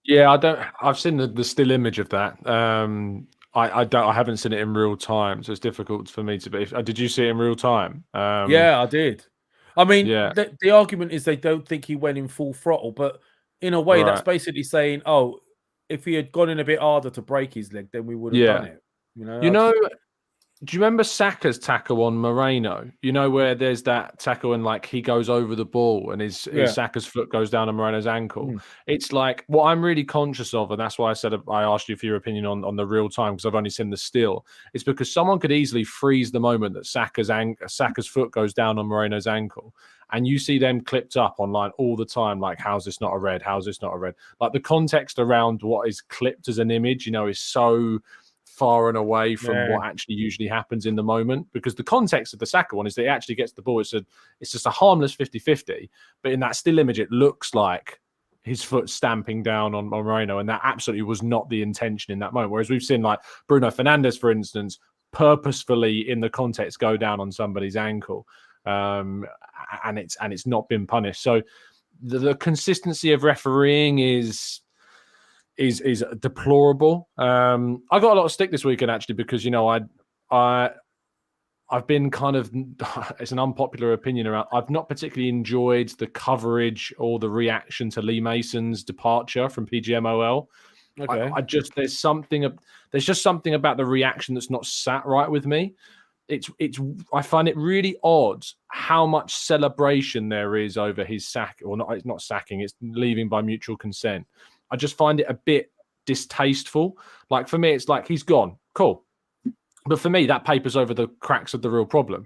[SPEAKER 6] Yeah, I've seen the still image of that. I haven't seen it in real time, so it's difficult for me to be. Did you see it in real time?
[SPEAKER 4] Yeah, I did. I mean, the argument is they don't think he went in full throttle, but in a way, that's basically saying, oh, if he had gone in a bit harder to break his leg, then we would have done it. Do
[SPEAKER 6] you remember Saka's tackle on Moreno? You know, where there's that tackle and like he goes over the ball and his Saka's foot goes down on Moreno's ankle. It's like what I'm really conscious of, and that's why I said I asked you for your opinion on the real time, because I've only seen the still. It's because someone could easily freeze the moment that Saka's foot goes down on Moreno's ankle, and you see them clipped up online all the time. Like, how's this not a red? How's this not a red? Like the context around what is clipped as an image, you know, is so far and away from what actually usually happens in the moment, because the context of the Saka one is that he actually gets the ball. It's just a harmless 50-50, but in that still image, it looks like his foot stamping down on Moreno, and that absolutely was not the intention in that moment. Whereas we've seen like Bruno Fernandes, for instance, purposefully in the context go down on somebody's ankle, and it's not been punished. So the consistency of refereeing is deplorable. I got a lot of stick this weekend actually, because, you know, I've been kind of, it's an unpopular opinion around, I've not particularly enjoyed the coverage or the reaction to Lee Mason's departure from PGMOL. Okay. There's just something about the reaction that's not sat right with me. I find it really odd how much celebration there is over his sack, or not. It's not sacking, it's leaving by mutual consent. I just find it a bit distasteful. Like, for me, it's like, he's gone. Cool. But for me, that papers over the cracks of the real problem.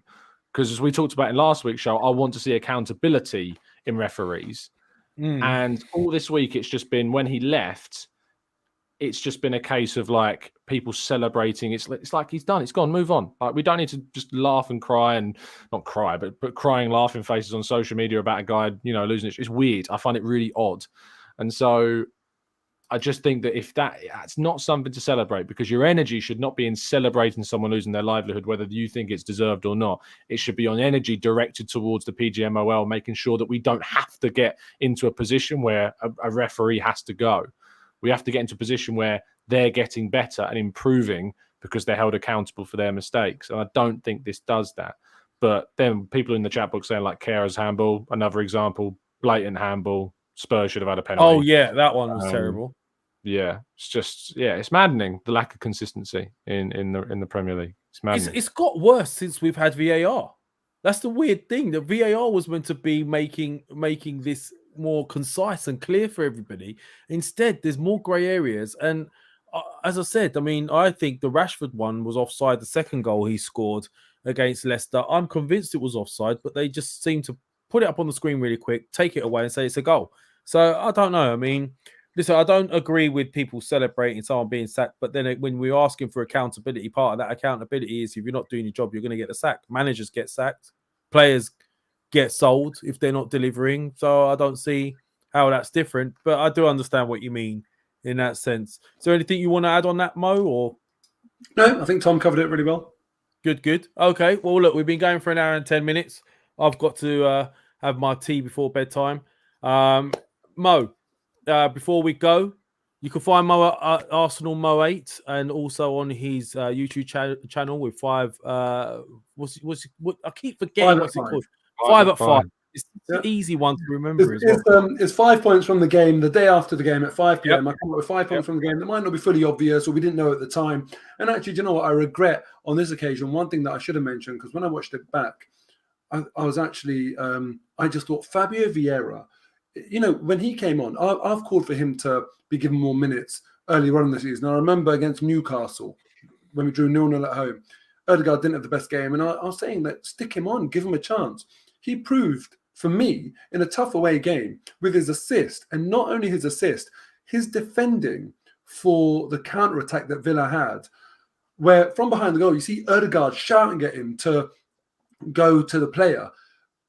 [SPEAKER 6] Because as we talked about in last week's show, I want to see accountability in referees. And all this week, it's just been, when he left, it's just been a case of like people celebrating. It's like he's done. It's gone. Move on. Like, we don't need to just laugh and cry, and not cry, but crying, laughing faces on social media about a guy, you know, losing it. It's weird. I find it really odd. And so I just think that if that's not something to celebrate, because your energy should not be in celebrating someone losing their livelihood, whether you think it's deserved or not. It should be on energy directed towards the PGMOL, making sure that we don't have to get into a position where a referee has to go. We have to get into a position where they're getting better and improving, because they're held accountable for their mistakes. And I don't think this does that. But then people in the chat box saying like Kara's handball, another example, blatant handball. Spurs should have had a penalty.
[SPEAKER 4] Oh yeah, that one was terrible.
[SPEAKER 6] Yeah, it's just it's maddening, the lack of consistency in the Premier League. It's maddening.
[SPEAKER 4] It's got worse since we've had VAR. That's the weird thing. The VAR was meant to be making this more concise and clear for everybody. Instead, there's more grey areas. And as I said, I mean, I think the Rashford one was offside. The second goal he scored against Leicester, I'm convinced it was offside, but they just seem to put it up on the screen really quick, take it away and say it's a goal. So I don't know. I mean, listen, I don't agree with people celebrating someone being sacked, but then when we're asking for accountability, part of that accountability is if you're not doing your job, you're going to get the sack. Managers get sacked. Players get sold if they're not delivering. So I don't see how that's different, but I do understand what you mean in that sense. Is there anything you want to add on that, Mo? Or
[SPEAKER 5] No, I think Tom covered it really well.
[SPEAKER 4] Good. Okay. Well, look, we've been going for an hour and 10 minutes. I've got to have my tea before bedtime. Mo, before we go, you can find Mo at Arsenal Mo8 and also on his YouTube channel with 5. What I keep forgetting what's it called. 5 at 5. It's an easy one to remember as well.
[SPEAKER 5] It's 5 points from the game, the day after the game at 5 p.m. I come up with 5 points from the game that might not be fully obvious or we didn't know at the time. And actually, do you know what? I regret on this occasion, one thing that I should have mentioned, because when I watched it back, I was actually, I just thought Fabio Vieira, you know, when he came on, I've called for him to be given more minutes earlier on in the season. I remember against Newcastle, when we drew 0-0 at home, Odegaard didn't have the best game. And I was saying that stick him on, give him a chance. He proved, for me, in a tough away game with his assist, and not only his assist, his defending for the counter-attack that Villa had, where from behind the goal, you see Odegaard shouting at him to go to the player.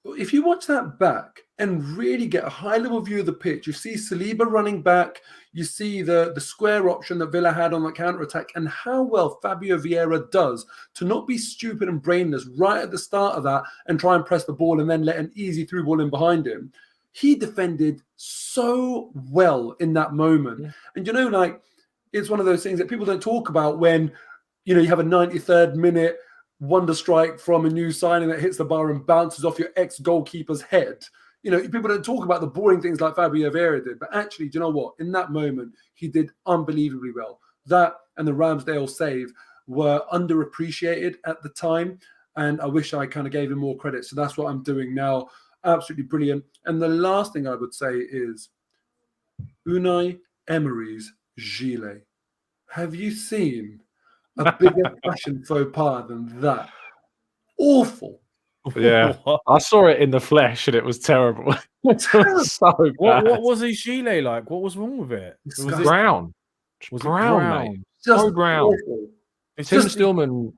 [SPEAKER 5] If you watch that back and really get a high-level view of the pitch, you see Saliba running back, you see the square option that Villa had on the counter-attack, and how well Fabio Vieira does to not be stupid and brainless right at the start of that and try and press the ball and then let an easy through ball in behind him. He defended so well in that moment. Yeah. And, you know, like, it's one of those things that people don't talk about when, you know, you have a 93rd minute wonder strike from a new signing that hits the bar and bounces off your ex-goalkeeper's head. You know, people don't talk about the boring things like Fabio Vieira did, but actually, do you know what? In that moment, he did unbelievably well. That and the Ramsdale save were underappreciated at the time, and I wish I kind of gave him more credit. So that's what I'm doing now. Absolutely brilliant. And the last thing I would say is Unai Emery's gilet. Have you seen a bigger fashion faux pas than that? Awful.
[SPEAKER 6] Yeah, I saw it in the flesh and it was terrible. It was so bad.
[SPEAKER 4] What was his gilet like? What was wrong with it?
[SPEAKER 6] Was brown. Was brown, mate. So brown. Tim Stillman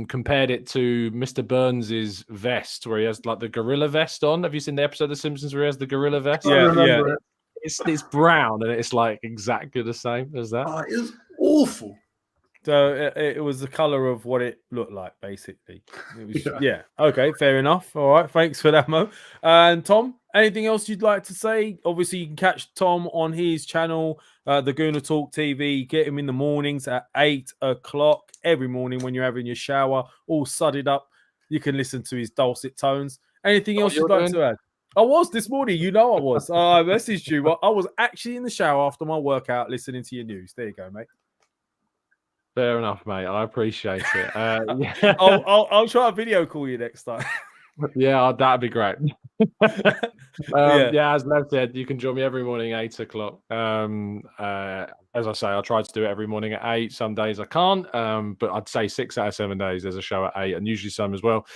[SPEAKER 6] compared it to Mr. Burns' vest, where he has like the gorilla vest on. Have you seen the episode of The Simpsons where he has the gorilla vest?
[SPEAKER 5] Yeah.
[SPEAKER 6] It's brown and it's like exactly the same as that.
[SPEAKER 5] It was awful.
[SPEAKER 4] So it was the color of what it looked like, basically. It was, yeah. Okay, fair enough. All right, thanks for that, Mo. And Tom, anything else you'd like to say? Obviously, you can catch Tom on his channel, the Gooner Talk TV. Get him in the mornings at 8 o'clock every morning when you're having your shower, all sudded up. You can listen to his dulcet tones. Anything else you'd like to add? I was this morning. You know I was. I messaged you. I was actually in the shower after my workout listening to your news. There you go, mate.
[SPEAKER 6] Fair enough, mate. I appreciate it.
[SPEAKER 4] Yeah. I'll try a video call you next time.
[SPEAKER 6] Yeah, that'd be great. Yeah, as Lev said, you can join me every morning at 8 o'clock. As I say, I try to do it every morning at 8. Some days I can't, but I'd say 6 out of 7 days there's a show at 8, and usually some as well.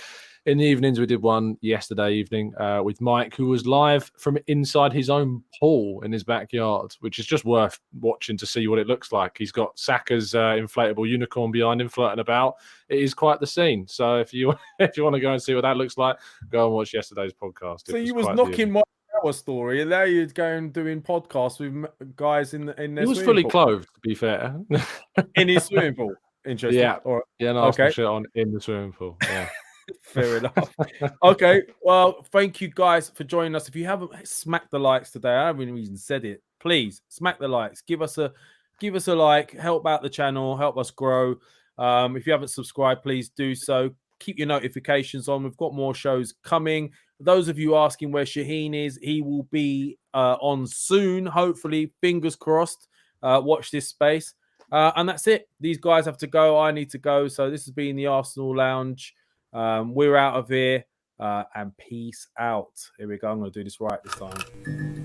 [SPEAKER 6] In the evenings, we did one yesterday evening with Mike, who was live from inside his own pool in his backyard, which is just worth watching to see what it looks like. He's got Saka's inflatable unicorn behind him floating about. It is quite the scene. So if you want to go and see what that looks like, go and watch yesterday's podcast.
[SPEAKER 4] So you was knocking my shower story, and now you're going doing podcasts with guys in their
[SPEAKER 6] He was fully clothed, to be fair.
[SPEAKER 4] In his swimming pool. Interesting.
[SPEAKER 6] Yeah.
[SPEAKER 4] All right.
[SPEAKER 6] Yeah, no, okay. Shirt on in the swimming pool. Yeah.
[SPEAKER 4] Fair enough. Okay, well, thank you guys for joining us. If you haven't smacked the likes today, I haven't even said it. Please smack the likes. Give us a give us a like, help out the channel, help us grow. If you haven't subscribed, please do so. Keep your notifications on. We've got more shows coming. Those of you asking where Shaheen is, he will be on soon, hopefully. Fingers crossed. Watch this space. And that's it. These guys have to go. I need to go. So this has been the Arsenal Lounge. We're out of here. And peace out. Here we go. I'm going to do this right this time.